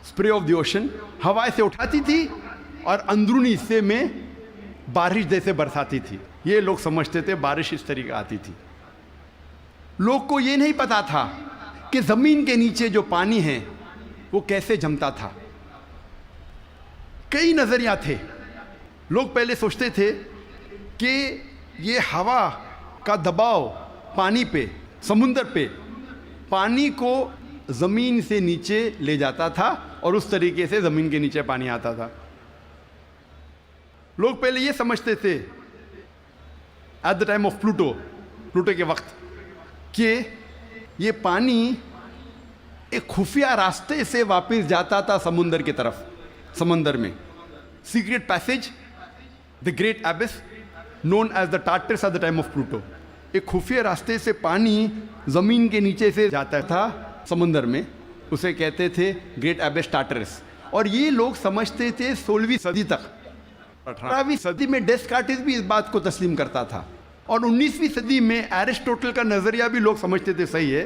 Speaker 1: سپرے آف دی اوشن، ہوا سے اٹھاتی تھی اور اندرونی حصے میں بارش جیسے برساتی تھی۔ یہ لوگ سمجھتے تھے بارش اس طریقے آتی تھی۔ لوگ کو یہ نہیں پتا تھا کہ زمین کے نیچے جو پانی ہے وہ کیسے جمتا تھا۔ کئی نظریات تھے۔ لوگ پہلے سوچتے تھے کہ یہ ہوا کا دباؤ پانی پہ، سمندر پہ، پانی کو زمین سے نیچے لے جاتا تھا اور اس طریقے سے زمین کے نیچے پانی آتا تھا۔ لوگ پہلے یہ سمجھتے تھے at the time of Plato کے وقت کہ یہ پانی ایک خفیہ راستے سے واپس جاتا تھا سمندر کی طرف، سمندر میں secret passage, the great abyss known as the Tartarus at the time of Pluto. ایک خفیہ راستے سے پانی زمین کے نیچے سے جاتا تھا سمندر میں، اسے کہتے تھے گریٹ ایبس ٹارٹرس۔ اور یہ لوگ سمجھتے تھے 16ویں صدی تک۔ 18ویں صدی میں ڈیسکارٹس بھی اس بات کو تسلیم کرتا تھا، اور 19ویں صدی میں ایرسٹوٹل کا نظریہ بھی لوگ سمجھتے تھے صحیح ہے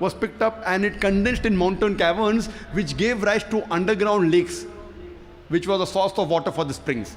Speaker 1: was picked up and it condensed in mountain caverns which gave rise to underground lakes which was a source of water for the springs.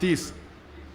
Speaker 1: 30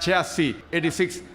Speaker 1: 86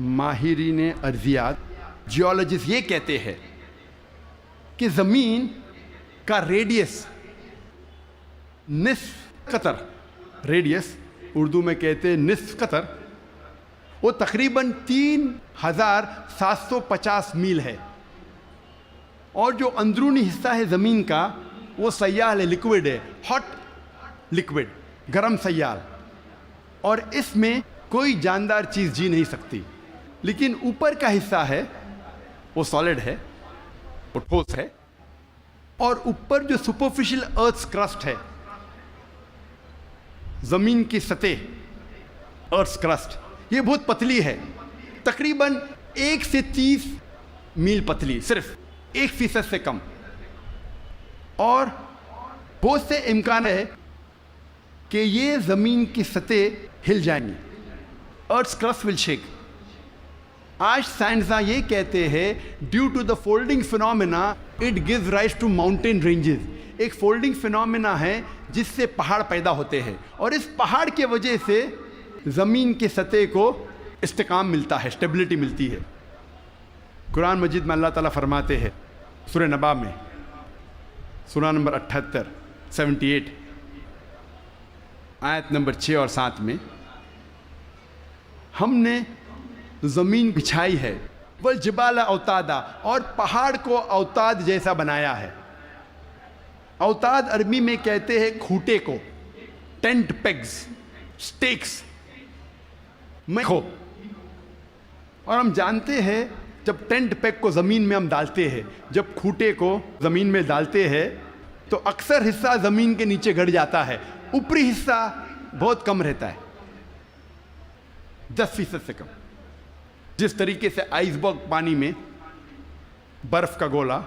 Speaker 1: ماہرین ارضیات جیولوجسٹ یہ کہتے ہیں کہ زمین کا ریڈیس نصف قطر، ریڈیس اردو میں کہتے ہیں نصف قطر، وہ تقریباً 3750 میل ہے، اور جو اندرونی حصہ ہے زمین کا وہ سیال ہے، لیکوڈ ہے، ہاٹ لیکوڈ، گرم سیال، اور اس میں کوئی جاندار چیز جی نہیں سکتی۔ لیکن اوپر کا حصہ ہے وہ سالڈ ہے، وہ ٹھوس ہے، اور اوپر جو سپرفیشل ارتھس کرسٹ ہے، زمین کی سطح، ارتھس کرسٹ، یہ بہت پتلی ہے، تقریباً 1 سے 30 میل پتلی، صرف 1% سے کم، اور بہت سے امکان ہے کہ یہ زمین کی سطح ہل جائیں گی، ارتھس کرسٹ ول شیک۔ آج سائنسداں یہ کہتے ہیں due to the folding phenomena it gives rise to mountain ranges, ایک فولڈنگ فینومینا ہے جس سے پہاڑ پیدا ہوتے ہیں، اور اس پہاڑ کی وجہ سے زمین کی سطح کو استحکام ملتا ہے، اسٹیبلٹی ملتی ہے۔ قرآن مجید میں اللہ تعالیٰ فرماتے ہیں سورہ نبا میں، سورہ نمبر 78 78 آیت نمبر 6 اور 7 میں، ہم نے زمین بچھائی ہے، والجبال اوتادا، اور پہاڑ کو اوتاد جیسا بنایا ہے۔ اوتاد عربی میں کہتے ہیں کھوٹے کو، ٹینٹ پیگز، سٹیکس، میخو، اور ہم جانتے ہیں جب ٹینٹ پیگ کو زمین میں ہم ڈالتے ہیں، جب کھوٹے کو زمین میں ڈالتے ہیں تو اکثر حصہ زمین کے نیچے گڑ جاتا ہے، اوپری حصہ بہت کم رہتا ہے، 10% سے کم۔ جس طریقے سے آئس برگ پانی میں، برف کا گولا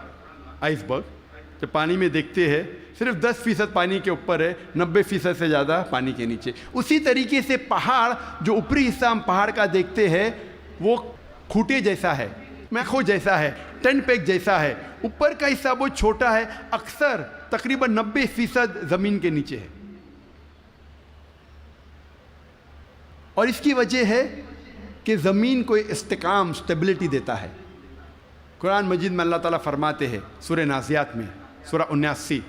Speaker 1: آئس برگ جب پانی میں دیکھتے ہیں صرف 10% پانی کے اوپر ہے، 90% سے زیادہ پانی کے نیچے، اسی طریقے سے پہاڑ جو اوپری حصہ ہم پہاڑ کا دیکھتے ہیں وہ کھوٹے جیسا ہے، میخو جیسا ہے، ٹینٹ پیگ جیسا ہے، اوپر کا حصہ بہت چھوٹا ہے، اکثر تقریباً 90% زمین کے نیچے ہے، اور اس کی وجہ ہے کہ زمین کو استحکام، اسٹیبلٹی دیتا ہے۔ قرآن مجید میں اللہ تعالیٰ فرماتے ہیں سورہ نازیات میں، سورہ 79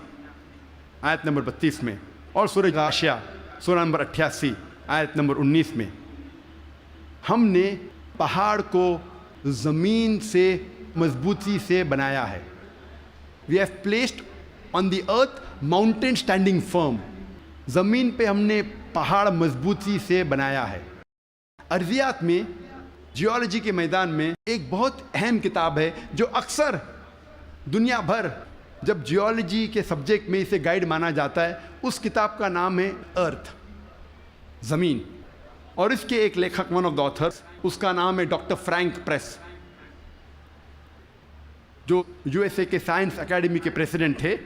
Speaker 1: آیت نمبر 32 میں، اور سورہ غاشیہ سورہ نمبر 88 آیت نمبر 19 میں، ہم نے پہاڑ کو زمین سے مضبوطی سے بنایا ہے۔ We have placed on the earth mountain standing firm، زمین پہ ہم نے پہاڑ مضبوطی سے بنایا ہے۔ ارضیات میں، جیولوجی کے میدان میں ایک بہت اہم کتاب ہے جو اکثر دنیا بھر جب جیولوجی کے سبجیکٹ میں اسے گائیڈ مانا جاتا ہے، اس کتاب کا نام ہے ارتھ، زمین، اور اس کے ایک لیکھک، ون آف دا آتھرس، اس کا نام ہے ڈاکٹر فرینک پریس، جو یو ایس اے کے سائنس اکیڈمی کے پریزیڈنٹ تھے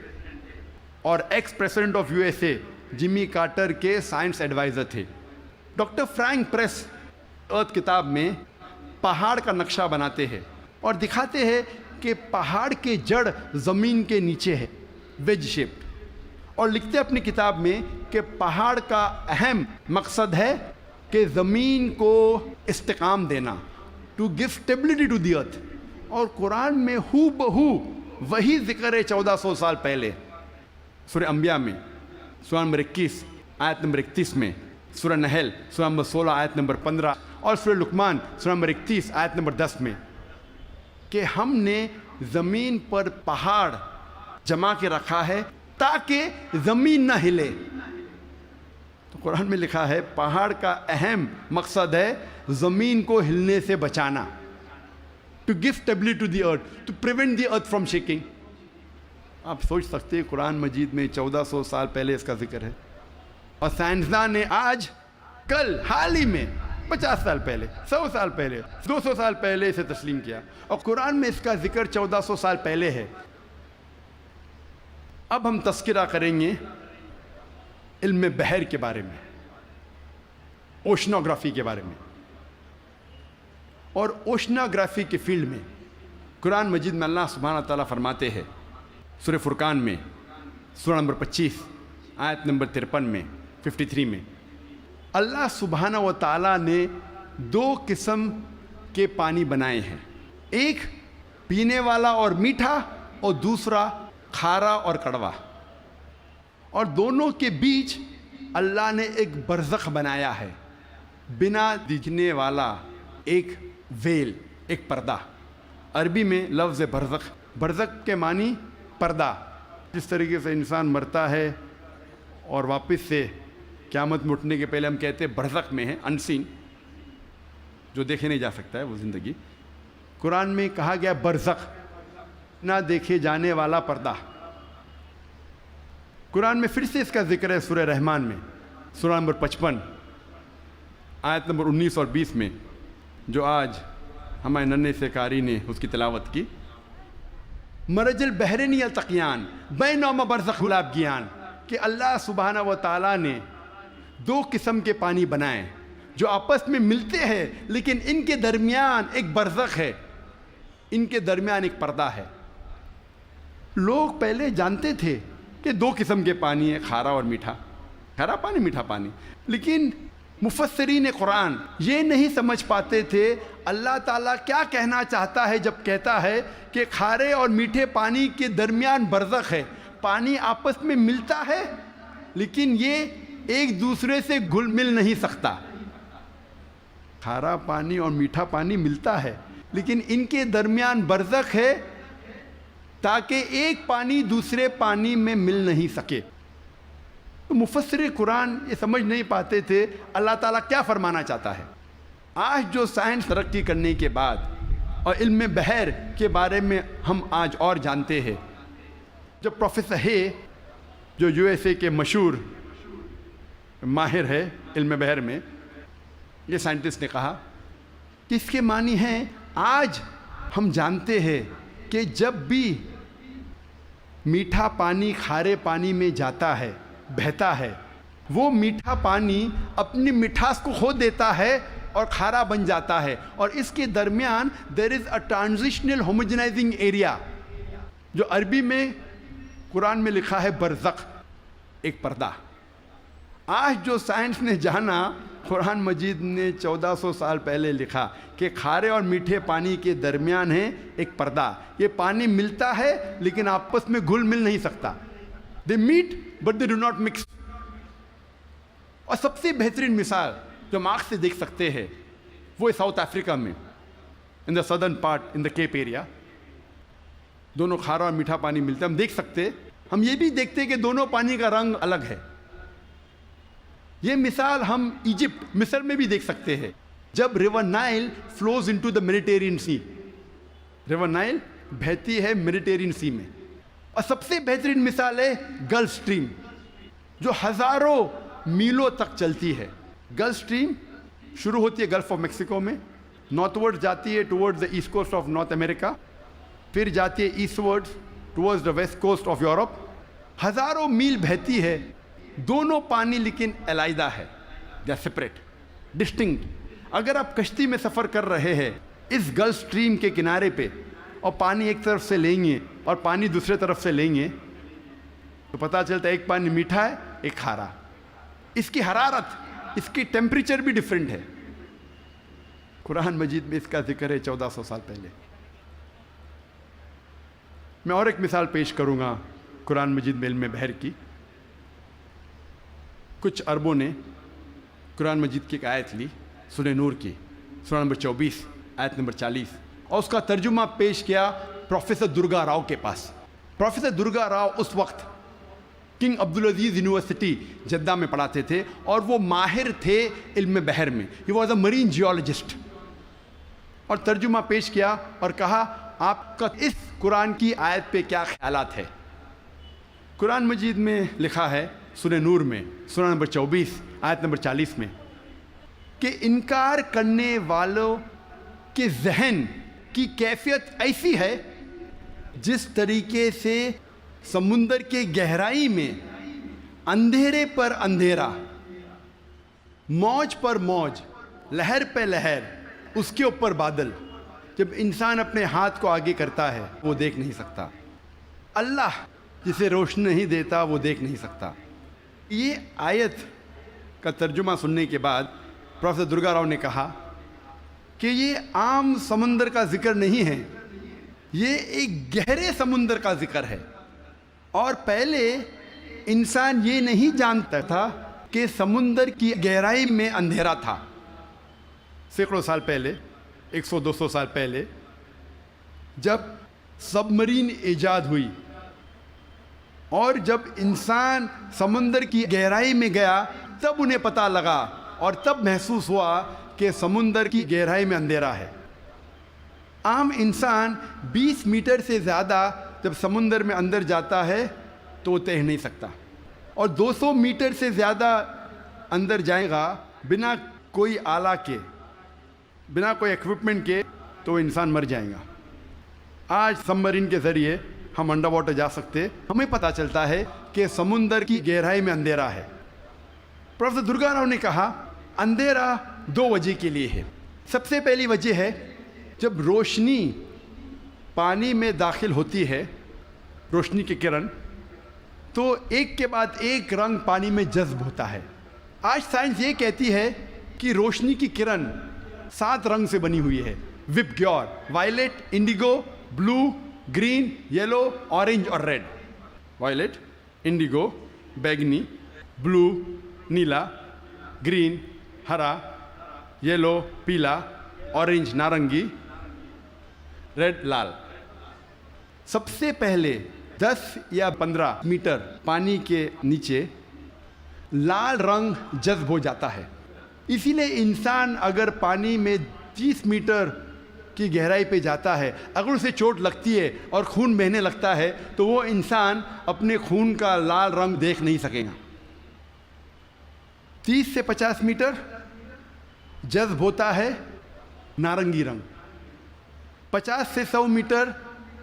Speaker 1: اور ex president of U S A Jimmy Carter کے سائنس ایڈوائزر تھے۔ ڈاکٹر فرینک پریس ارتھ کتاب میں پہاڑ کا نقشہ بناتے ہیں اور دکھاتے ہیں کہ پہاڑ کے جڑ زمین کے نیچے ہے، ویج شیپڈ، اور لکھتے ہیں اپنی کتاب میں کہ پہاڑ کا اہم مقصد ہے کہ زمین کو استحکام دینا، to give stability to the earth, اور قرآن میں ہو بہو وہی ذکر ہے 1400 سال پہلے، سورہ انبیاء میں سورہ نمبر 21 آیت نمبر 31 میں، سورہ نحل سورہ نمبر 16 آیت نمبر 15، اور سورہ لقمان سورہ نمبر 31 آیت نمبر 10 میں، کہ ہم نے زمین پر پہاڑ جمع کے رکھا ہے تاکہ زمین نہ ہلے۔ تو قرآن میں لکھا ہے پہاڑ کا اہم مقصد ہے زمین کو ہلنے سے بچانا، to give stability to the earth, to prevent the earth from shaking. آپ سوچ سکتے ہیں قرآن مجید میں 1400 سال پہلے اس کا ذکر ہے، اور سائنسداں نے آج کل حال ہی میں 50 سال پہلے، 100 سال پہلے، 200 سال پہلے اسے تسلیم کیا، اور قرآن میں اس کا ذکر 1400 سال پہلے ہے۔ اب ہم تذکرہ کریں گے علم بحر کے بارے میں، اوشنوگرافی کے بارے میں، اور اوشنوگرافی کے فیلڈ میں قرآن مجید میں اللہ سبحانہ تعالیٰ فرماتے ہیں سورہ فرقان میں سورہ نمبر 25 آیت نمبر 53 میں 53 میں، اللہ سبحانہ و تعالیٰ نے 2 قسم کے پانی بنائے ہیں، ایک پینے والا اور میٹھا اور دوسرا کھارا اور کڑوا، اور دونوں کے بیچ اللہ نے ایک برزخ بنایا ہے، بنا دکھنے والا ایک ویل، ایک پردہ۔ عربی میں لفظ برزخ، برزخ کے معنی پردہ۔ جس طریقے سے انسان مرتا ہے اور واپس سے قیامت میں اٹھنے کے پہلے ہم کہتے ہیں برزخ میں ہے، انسین، جو دیکھے نہیں جا سکتا ہے وہ زندگی، قرآن میں کہا گیا برزخ، نہ دیکھے جانے والا پردہ۔ قرآن میں پھر سے اس کا ذکر ہے سورہ رحمان میں، سورہ نمبر 55 آیت نمبر 19 اور 20 میں، جو آج ہمارے ننھے سے قاری نے اس کی تلاوت کی۔ مرج البحرین یلتقیان بینہما برزخ لابغیان، کہ اللہ سبحانہ و تعالیٰ نے دو قسم کے پانی بنائے جو آپس میں ملتے ہیں، لیکن ان کے درمیان ایک برزخ ہے، ان کے درمیان ایک پردہ ہے۔ لوگ پہلے جانتے تھے کہ دو قسم کے پانی ہیں، کھارا اور میٹھا، کھارا پانی میٹھا پانی، لیکن مفسرین قرآن یہ نہیں سمجھ پاتے تھے اللہ تعالیٰ کیا کہنا چاہتا ہے جب کہتا ہے کہ کھارے اور میٹھے پانی کے درمیان برزخ ہے۔ پانی آپس میں ملتا ہے لیکن یہ ایک دوسرے سے گھل مل نہیں سکتا۔ کھارا پانی اور میٹھا پانی ملتا ہے لیکن ان کے درمیان برزخ ہے، تاکہ ایک پانی دوسرے پانی میں مل نہیں سکے۔ مفسر قرآن یہ سمجھ نہیں پاتے تھے اللہ تعالیٰ کیا فرمانا چاہتا ہے۔ آج جو سائنس ترقی کرنے کے بعد اور علم بحر کے بارے میں ہم آج اور جانتے ہیں، جب پروفیسر ہے جو یو ایس اے کے مشہور ماہر ہے علم بحر میں، یہ سائنٹسٹ نے کہا کہ اس کے معنی ہیں آج ہم جانتے ہیں کہ جب بھی میٹھا پانی کھارے پانی میں جاتا ہے، بہتا ہے، وہ میٹھا پانی اپنی مٹھاس کو کھو دیتا ہے اور کھارا بن جاتا ہے، اور اس کے درمیان there is a transitional homogenizing area، جو عربی میں قرآن میں لکھا ہے برزخ، ایک پردہ۔ آج جو سائنس نے جانا، قرآن مجید نے 1400 سال پہلے لکھا کہ کھارے اور میٹھے پانی کے درمیان ہے ایک پردہ۔ یہ پانی ملتا ہے لیکن آپس میں گھل مل نہیں سکتا۔ They meet but they do not mix۔ اور سب سے بہترین مثال جو ہم آنکھ سے دیکھ سکتے ہیں وہ ساؤتھ افریقہ میں، in the southern part, in the Cape area, دونوں کھارا اور میٹھا پانی ملتا ہے۔ ہم دیکھ سکتے، ہم یہ بھی دیکھتے کہ دونوں پانی کا رنگ الگ ہے۔ یہ مثال ہم ایجپٹ، مصر میں بھی دیکھ سکتے ہیں، جب river Nile flows into the Mediterranean sea, river Nile بہتی ہے میڈیٹرینین سی میں۔ اور سب سے بہترین مثال ہے گلف سٹریم، جو ہزاروں میلوں تک چلتی ہے۔ گلف سٹریم شروع ہوتی ہے گلف آف میکسیکو میں، نارتھ ورڈ جاتی ہے towards the east coast of North America, پھر جاتی ہے eastward towards the west coast of Europe. ہزاروں میل بہتی ہے، دونوں پانی لیکن علیحدہ ہے، دے آر سپریٹ، ڈسٹنکٹ۔ اگر آپ کشتی میں سفر کر رہے ہیں اس گلف سٹریم کے کنارے پہ، اور پانی ایک طرف سے لیں گے اور پانی دوسرے طرف سے لیں گے، تو پتہ چلتا ہے ایک پانی میٹھا ہے ایک کھارا۔ اس کی حرارت، اس کی ٹیمپریچر بھی ڈیفرنٹ ہے۔ قرآن مجید میں اس کا ذکر ہے 1400 سال پہلے۔ میں اور ایک مثال پیش کروں گا قرآن مجید میں علم بحر کی۔ کچھ عربوں نے قرآن مجید کی ایک آیت لی، سورہ نور کی، سورہ نمبر 24 آیت نمبر 40، اور اس کا ترجمہ پیش کیا پروفیسر درگا راؤ کے پاس۔ پروفیسر درگا راؤ اس وقت کنگ عبدالعزیز یونیورسٹی جدہ میں پڑھاتے تھے، اور وہ ماہر تھے علم بحر میں، he was a Marine geologist. اور ترجمہ پیش کیا اور کہا آپ کا اس قرآن کی آیت پہ کیا خیالات ہے۔ قرآن مجید میں لکھا ہے سورہ نور میں، سورہ نمبر 24 آیت نمبر 40 میں، کہ انکار کرنے والوں کے ذہن کی کیفیت ایسی ہے جس طریقے سے سمندر کے گہرائی میں اندھیرے پر اندھیرا، موج پر موج، لہر پہ لہر، اس کے اوپر بادل، جب انسان اپنے ہاتھ کو آگے کرتا ہے وہ دیکھ نہیں سکتا۔ اللہ جسے روشنی نہیں دیتا وہ دیکھ نہیں سکتا۔ یہ آیت کا ترجمہ سننے کے بعد پروفیسر درگا راؤ نے کہا کہ یہ عام سمندر کا ذکر نہیں ہے، یہ ایک گہرے سمندر کا ذکر ہے۔ اور پہلے انسان یہ نہیں جانتا تھا کہ سمندر کی گہرائی میں اندھیرا تھا۔ سینکڑوں سال پہلے، 100-200 سال پہلے، جب سب مرین ایجاد ہوئی اور جب انسان سمندر کی گہرائی میں گیا، تب انہیں پتہ لگا اور تب محسوس ہوا کہ سمندر کی گہرائی میں اندھیرا ہے۔ عام انسان 20 میٹر سے زیادہ جب سمندر میں اندر جاتا ہے تو وہ تیر نہیں سکتا، اور 200 میٹر سے زیادہ اندر جائے گا بنا کوئی آلہ کے، بنا کوئی ایکوپمنٹ کے، تو انسان مر جائے گا۔ آج سب مرین کے ذریعے ہم انڈر واٹر جا سکتے، ہمیں پتہ چلتا ہے کہ سمندر کی گہرائی میں اندھیرا ہے۔ پروفیسر درگا راؤ نے کہا اندھیرا 2 وجہ کے لیے ہے۔ سب سے پہلی وجہ ہے جب روشنی پانی میں داخل ہوتی ہے، روشنی کی کرن، تو ایک کے بعد ایک رنگ پانی میں جذب ہوتا ہے۔ آج سائنس یہ کہتی ہے کہ روشنی کی کرن 7 رنگ سے بنی ہوئی ہے، وبگیور، وائلٹ، انڈیگو، بلو، گرین، یلو، اورنج اور ریڈ۔ وائلٹ، انڈیگو، بیگنی، بلو، نیلا، گرین، ہرا، یلو، پیلا، اورنج، نارنگی، ریڈ، لال۔ سب سے پہلے 10 یا 15 میٹر پانی کے نیچے لال رنگ جذب ہو جاتا ہے۔ اسی لیے انسان اگر پانی میں 30 میٹر کی گہرائی پہ جاتا ہے، اگر اسے چوٹ لگتی ہے اور خون بہنے لگتا ہے تو وہ انسان اپنے خون کا لال رنگ دیکھ نہیں سکے گا۔ 30 سے 50 میٹر جذب ہوتا ہے نارنگی رنگ۔ 50 سے 100 میٹر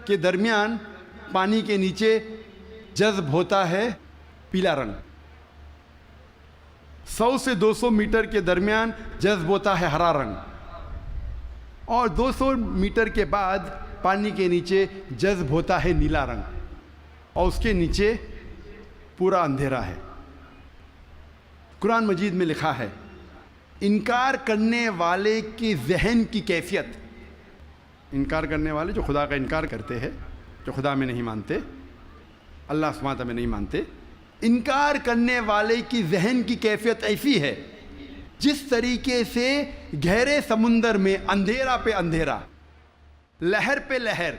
Speaker 1: کے درمیان پانی کے نیچے جذب ہوتا ہے پیلا رنگ۔ 100 سے 200 میٹر کے درمیان جذب ہوتا ہے ہرا رنگ، اور 200 میٹر کے بعد پانی کے نیچے جذب ہوتا ہے نیلا رنگ، اور اس کے نیچے پورا اندھیرا ہے۔ قرآن مجید میں لکھا ہے انکار کرنے والے کی ذہن کی کیفیت، انکار کرنے والے جو خدا کا انکار کرتے ہیں، جو خدا میں نہیں مانتے، اللہ سبحانہ وتعالیٰ میں نہیں مانتے، انکار کرنے والے کی ذہن کی کیفیت ایسی ہے جس طریقے سے گہرے سمندر میں اندھیرا پہ اندھیرا، لہر پہ لہر،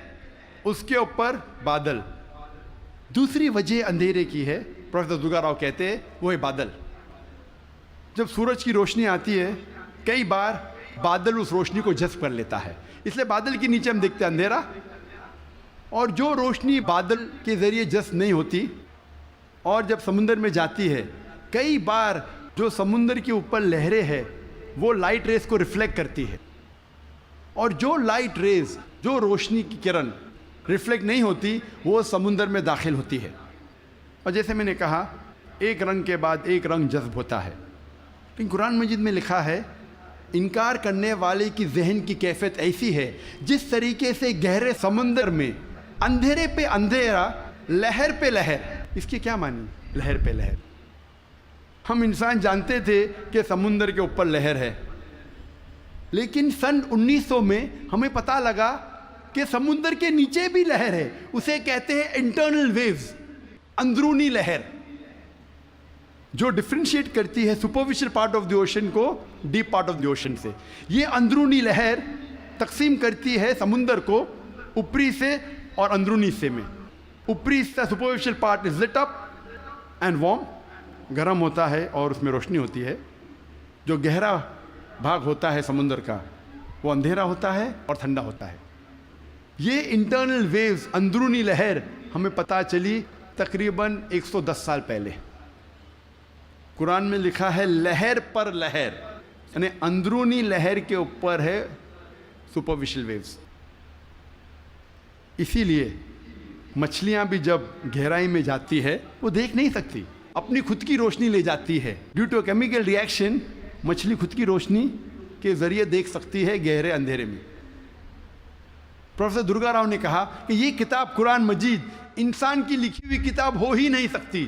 Speaker 1: اس کے اوپر بادل۔ دوسری وجہ اندھیرے کی ہے، پروفیسر درگا راؤ کہتے ہیں، وہ ہے بادل۔ جب سورج کی روشنی آتی ہے کئی بار بادل اس روشنی کو جذب کر لیتا ہے، اس لیے بادل کے نیچے ہم دیکھتے ہیں اندھیرا، اور جو روشنی بادل کے ذریعے جذب نہیں ہوتی اور جب سمندر میں جاتی ہے، کئی بار جو سمندر کے اوپر لہریں ہیں وہ لائٹ ریز کو ریفلیکٹ کرتی ہے، اور جو لائٹ ریز، جو روشنی کی کرن ریفلیکٹ نہیں ہوتی وہ سمندر میں داخل ہوتی ہے، اور جیسے میں نے کہا ایک رنگ کے بعد ایک رنگ جذب ہوتا ہے۔ لیکن قرآن مجید میں لکھا ہے انکار کرنے والے کی ذہن کی کیفیت ایسی ہے جس طریقے سے گہرے سمندر میں اندھیرے پہ اندھیرا، لہر پہ لہر۔ اس کی کیا معنی؟ لہر پہ لہر۔ ہم انسان جانتے تھے کہ سمندر کے اوپر لہر ہے، لیکن سن 1900 میں ہمیں پتہ لگا کہ سمندر کے نیچے بھی لہر ہے، اسے کہتے ہیں انٹرنل ویوز، اندرونی لہر، جو ڈفرینشیٹ کرتی ہے superficial part of the ocean کو deep part of the ocean سے۔ یہ اندرونی لہر تقسیم کرتی ہے سمندر کو اوپری سے اور اندرونی حصے میں۔ اوپری حصہ superficial part is lit up and warm, گرم ہوتا ہے اور اس میں روشنی ہوتی ہے۔ جو گہرا بھاگ ہوتا ہے سمندر کا وہ اندھیرا ہوتا ہے اور ٹھنڈا ہوتا ہے۔ یہ انٹرنل ویوز، اندرونی لہر ہمیں پتہ چلی تقریباً 110 سال پہلے۔ قرآن میں لکھا ہے لہر پر لہر، یعنی اندرونی لہر کے اوپر ہے سپرفیشل ویوز۔ اسی لیے مچھلیاں بھی جب گہرائی میں جاتی ہے وہ دیکھ نہیں سکتی، اپنی خود کی روشنی لے جاتی ہے۔ Due to chemical reaction مچھلی خود کی روشنی کے ذریعے دیکھ سکتی ہے گہرے اندھیرے میں۔ پروفیسر درگا راؤ نے کہا کہ یہ کتاب قرآن مجید انسان کی لکھی ہوئی کتاب ہو ہی نہیں سکتی،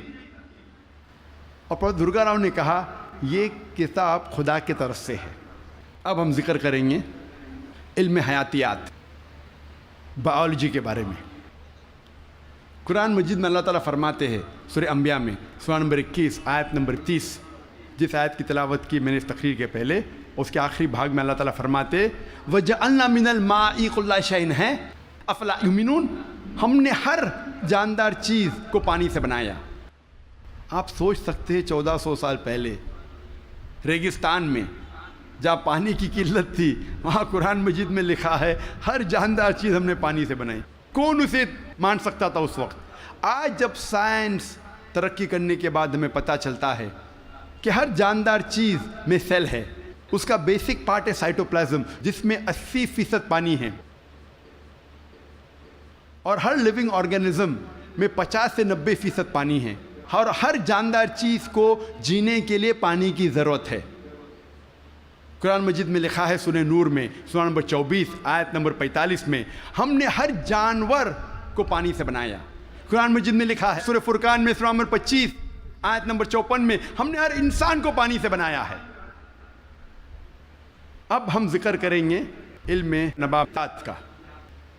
Speaker 1: اور پروفیسر درگا راؤ نے کہا یہ کتاب خدا کی طرف سے ہے۔ اب ہم ذکر کریں گے علم حیاتیات، بایولوجی کے بارے میں۔ قرآن مجید میں اللہ تعالیٰ فرماتے ہیں سورہ انبیاء میں سورہ نمبر 21 آیت نمبر 30، جس آیت کی تلاوت کی میں نے اس تقریر کے پہلے، اس کے آخری بھاگ میں اللہ تعالیٰ فرماتے وَجَعَلْنَا مِنَ الْمَاءِ كُلَّ شَيْءٍ ہے أَفَلَا يُؤْمِنُونَ، ہم نے ہر جاندار چیز کو پانی سے بنایا۔ آپ سوچ سکتے ہیں 1400 سال پہلے ریگستان میں جہاں پانی کی قلت تھی، وہاں قرآن مجید میں لکھا ہے ہر جاندار چیز ہم نے پانی سے بنائی۔ کون اسے مان سکتا تھا اس وقت؟ آج جب سائنس ترقی کرنے کے بعد ہمیں پتہ چلتا ہے کہ ہر جاندار چیز میں سیل ہے، اس کا بیسک پارٹ ہے سائٹوپلازم، جس میں 80% پانی ہے، اور ہر لیونگ آرگینزم میں 50 سے 90% پانی ہے، اور ہر جاندار چیز کو جینے کے لیے پانی کی ضرورت ہے۔ قرآن مجید میں لکھا ہے سورہ نور میں سورہ نمبر 24 آیت نمبر 45 میں ہم نے ہر جانور کو پانی سے بنایا۔ قرآن مجید میں لکھا ہے سورہ فرقان میں سورہ نمبر 25 آیت نمبر 54 میں ہم نے ہر انسان کو پانی سے بنایا ہے۔ اب ہم ذکر کریں گے علم نباتات کا۔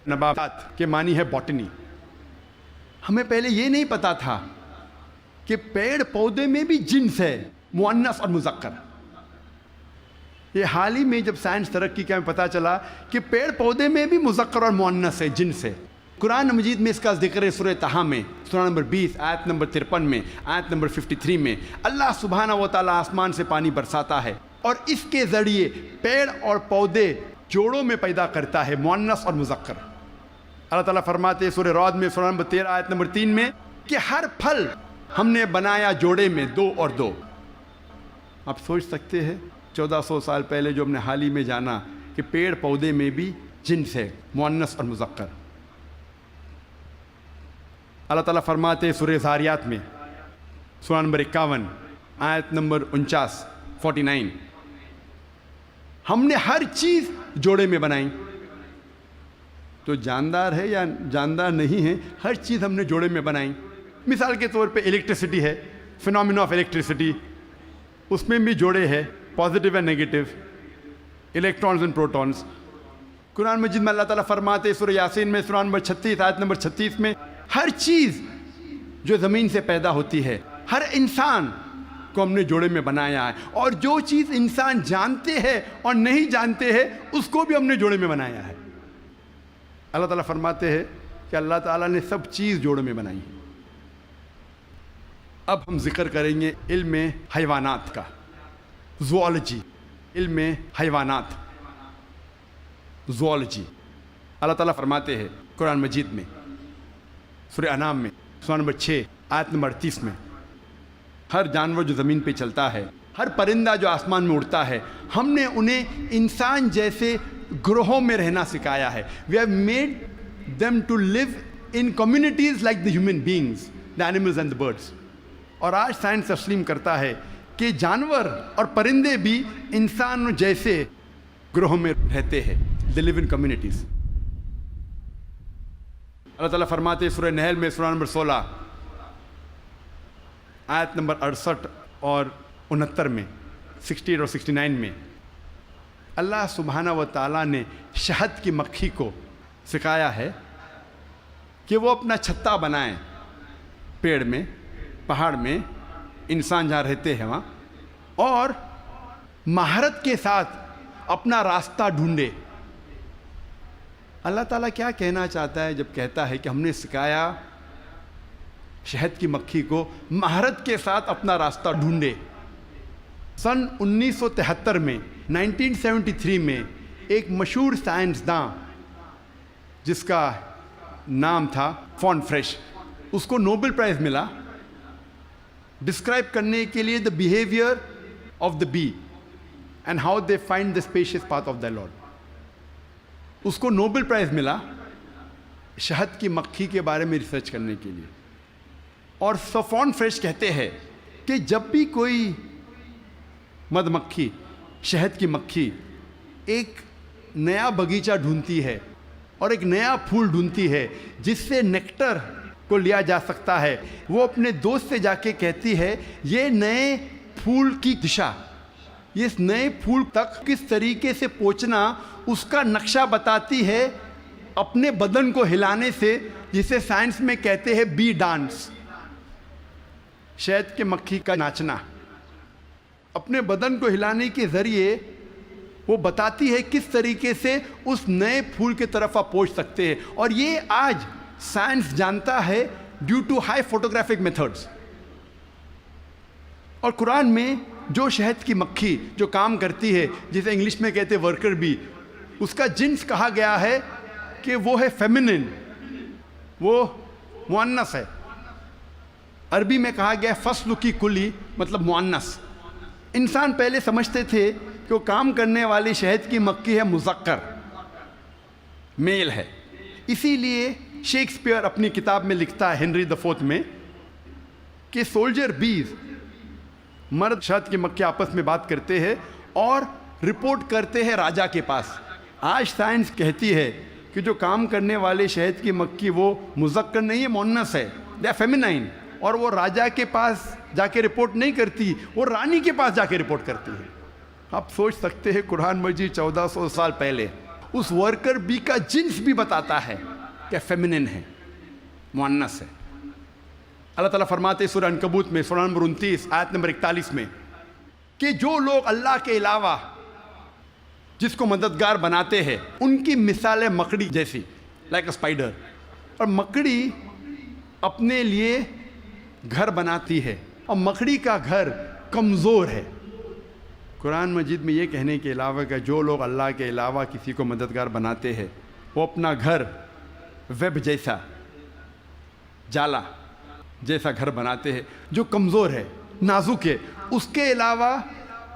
Speaker 1: نباتات کے معنی ہے باٹنی۔ ہمیں پہلے یہ نہیں پتا تھا کہ پیڑ پودے میں بھی جنس ہے، مؤنث اور مذکر۔ یہ حال ہی میں جب سائنس ترقی کا ہمیں پتہ چلا کہ پیڑ پودے میں بھی مذکر اور مؤنث ہے، جنس ہے۔ قرآن مجید میں اس کا ذکر ہے سورہ طٰہٰ میں سورہ نمبر 20 آیت نمبر 53 میں، آیت نمبر 53 میں اللہ سبحانہ و تعالیٰ آسمان سے پانی برساتا ہے اور اس کے ذریعے پیڑ اور پودے جوڑوں میں پیدا کرتا ہے، مؤنث اور مذکر۔ اللہ تعالیٰ فرماتے ہیں سورہ رعد میں سورہ نمبر 13 آیت نمبر 3 میں کہ ہر پھل ہم نے بنایا جوڑے میں 2 اور 2۔ آپ سوچ سکتے ہیں 1400 سال پہلے جو ہم نے حال ہی میں جانا کہ پیڑ پودے میں بھی جنس ہے، مؤنث اور مذکر۔ اللہ تعالیٰ فرماتے ہیں سورہ ذاریات میں سورہ نمبر 51 آیت نمبر 49 ہم نے ہر چیز جوڑے میں بنائی۔ تو جاندار ہے یا جاندار نہیں ہے، ہر چیز ہم نے جوڑے میں بنائی۔ مثال کے طور پہ الیکٹریسٹی ہے، فینومینا آف الیکٹریسٹی، اس میں بھی جوڑے ہے، positive and negative, electrons and protons. قرآن مجید میں اللہ تعالیٰ فرماتے ہیں سورہ یاسین میں سورہ نمبر 36 آیت نمبر 36 میں ہر چیز جو زمین سے پیدا ہوتی ہے، ہر انسان کو ہم نے جوڑے میں بنایا ہے، اور جو چیز انسان جانتے ہیں اور نہیں جانتے ہیں اس کو بھی ہم نے جوڑے میں بنایا ہے۔ اللہ تعالیٰ فرماتے ہیں کہ اللہ تعالیٰ نے سب چیز جوڑے میں بنائی ہے۔ اب ہم ذکر کریں گے علم حیوانات کا، زوالوجی، علم حیوانات، زوالوجی۔ اللہ تعالیٰ فرماتے ہیں قرآن مجید میں سورہ انعام میں سورہ نمبر 6 آیت نمبر 38 میں ہر جانور جو زمین پہ چلتا ہے، ہر پرندہ جو آسمان میں اڑتا ہے، ہم نے انہیں انسان جیسے گروہوں میں رہنا سکھایا ہے۔ We have made them to live in communities like the human beings, the animals and the birds۔ اور آج سائنس تسلیم کرتا ہے کہ جانور اور پرندے بھی انسان جیسے گروہوں میں رہتے ہیں، they live in communities۔ اللہ تعالیٰ فرماتے ہیں سورہ نحل میں سورہ نمبر 16 آیت نمبر 68 اور 69 میں، 68 اور 69 میں اللہ سبحانہ و تعالیٰ نے شہد کی مکھی کو سکھایا ہے کہ وہ اپنا چھتا بنائیں پیڑ میں، پہاڑ میں، انسان جہاں رہتے ہیں وہاں، اور مہارت کے ساتھ اپنا راستہ ڈھونڈے۔ اللہ تعالیٰ کیا کہنا چاہتا ہے جب کہتا ہے کہ ہم نے سکھایا شہد کی مکھی کو مہارت کے ساتھ اپنا راستہ ڈھونڈے؟ سن 1973 میں 1973 میں ایک مشہور سائنسداں جس کا نام تھا فون فریش، اس کو نوبل پرائز ملا ڈسکرائب کرنے کے لیے the behaviour of the bee and how they find the species path of the Lord. اس کو نوبل پرائز ملا شہد کی مکھی کے بارے میں ریسرچ کرنے کے لیے۔ اور فون فریش کہتے ہیں کہ جب بھی کوئی مدھ مکھی، شہد کی مکھی ایک نیا باغیچہ ڈھونڈتی ہے اور ایک نیا پھول ڈھونڈتی ہے جس سے نیکٹر کو لیا جا سکتا ہے، وہ اپنے دوست سے جا کے کہتی ہے یہ نئے پھول کی دشا یہ اس نئے پھول تک کس طریقے سے پہنچنا اس کا نقشہ بتاتی ہے اپنے بدن کو ہلانے سے، جسے سائنس میں کہتے ہیں بی ڈانس، شہد کے مکھی کا ناچنا۔ اپنے بدن کو ہلانے کے ذریعے وہ بتاتی ہے کس طریقے سے اس نئے پھول کی طرف آپ پہنچ سکتے ہیں، اور یہ آج سائنس جانتا ہے due to high photographic methods. اور قرآن میں جو شہد کی مکھی جو کام کرتی ہے، جسے انگلش میں کہتے ہیں ورکر بی، اس کا جنس کہا گیا ہے کہ وہ ہے فیمنن، وہ مؤنث ہے۔ عربی میں کہا گیا ہے فصل کی کلی، مطلب مؤنث۔ انسان پہلے سمجھتے تھے کہ وہ کام کرنے والی شہد کی مکھی ہے مذکر، میل ہے۔ اسی لیے شیکسپیئر اپنی کتاب میں لکھتا ہے ہنری دی فورتھ میں کہ سولجر بیز، مرد شہد کی مکھی آپس میں بات کرتے ہیں اور رپورٹ کرتے ہیں راجا کے پاس۔ آج سائنس کہتی ہے کہ جو کام کرنے والے شہد کی مکھی وہ مذکر نہیں ہے، مؤنث ہے، دے آر فیمینائن، اور وہ راجا کے پاس جا کے رپورٹ نہیں کرتی، وہ رانی کے پاس جا کے رپورٹ کرتی ہے۔ آپ سوچ سکتے ہیں قرآن مجید 1400 سال پہلے اس ورکر بی کا جنس بھی بتاتا ہے کہ فیمنن ہے، مؤنث ہے۔ اللہ تعالیٰ فرماتے ہیں سورہ عنکبوت میں، سورہ نمبر 29 آیت نمبر 41 میں، کہ جو لوگ اللہ کے علاوہ جس کو مددگار بناتے ہیں ان کی مثال ہے مکڑی جیسی، لائک اے اسپائڈر۔ اور مکڑی اپنے لیے گھر بناتی ہے، اور مکڑی کا گھر کمزور ہے۔ قرآن مجید میں یہ کہنے کے علاوہ کہ جو لوگ اللہ کے علاوہ کسی کو مددگار بناتے ہیں وہ اپنا گھر ویب جیسا، جالا جیسا گھر بناتے ہیں جو کمزور ہے، نازک ہے۔ اس کے علاوہ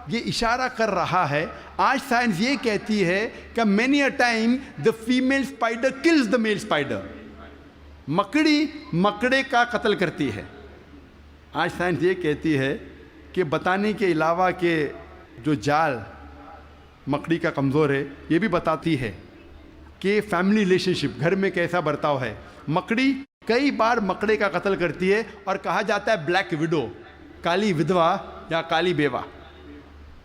Speaker 1: یہ اشارہ کر رہا ہے، آج سائنس یہ کہتی ہے کہ many a time the female spider kills the male spider، مکڑی مکڑے کا قتل کرتی ہے۔ آج سائنس یہ کہتی ہے کہ بتانے کے علاوہ کہ جو جال مکڑی کا کمزور ہے، یہ بھی بتاتی ہے کہ فیملی ریلیشن شپ، گھر میں کیسا برتاؤ ہے۔ مکڑی کئی بار مکڑے کا قتل کرتی ہے، اور کہا جاتا ہے بلیک وڈو، کالی ودوا یا کالی بیوہ۔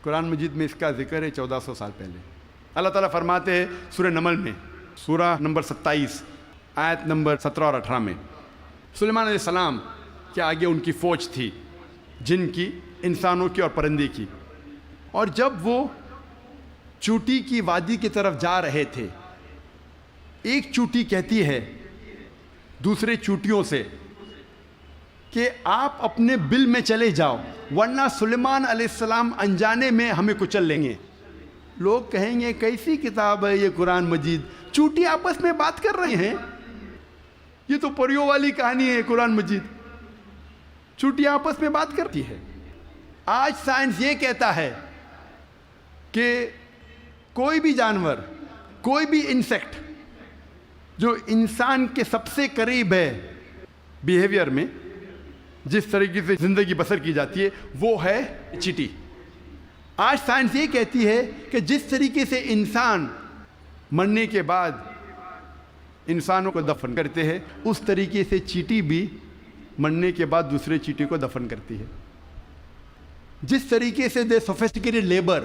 Speaker 1: قرآن مجید میں اس کا ذکر ہے 1400 سال پہلے۔ اللہ تعالیٰ فرماتے ہیں سورہ نمل میں، سورہ نمبر 27 آیت نمبر 17 اور 18 میں، سلیمان علیہ السلام کے آگے ان کی فوج تھی، جن کی، انسانوں کی اور پرندے کی، اور جب وہ چوٹی کی وادی کی طرف جا رہے تھے، ایک چوٹی کہتی ہے دوسرے چوٹیوں سے کہ آپ اپنے بل میں چلے جاؤ ورنہ سلیمان علیہ السلام انجانے میں ہمیں کچل لیں گے۔ لوگ کہیں گے کیسی کتاب ہے یہ قرآن مجید، چوٹی آپس میں بات کر رہے ہیں، یہ تو پریوں والی کہانی ہے قرآن مجید، چوٹی آپس میں بات کرتی ہے۔ آج سائنس یہ کہتا ہے کہ کوئی بھی جانور، کوئی بھی انسیکٹ جو انسان کے سب سے قریب ہے بیہیویئر میں، جس طریقے سے زندگی بسر کی جاتی ہے، وہ ہے چیٹی۔ آج سائنس یہ کہتی ہے کہ جس طریقے سے انسان مرنے کے بعد انسانوں کو دفن کرتے ہیں، اس طریقے سے چیٹی بھی مرنے کے بعد دوسرے چیٹی کو دفن کرتی ہے۔ جس طریقے سے دے سوفسٹیکیٹڈ لیبر،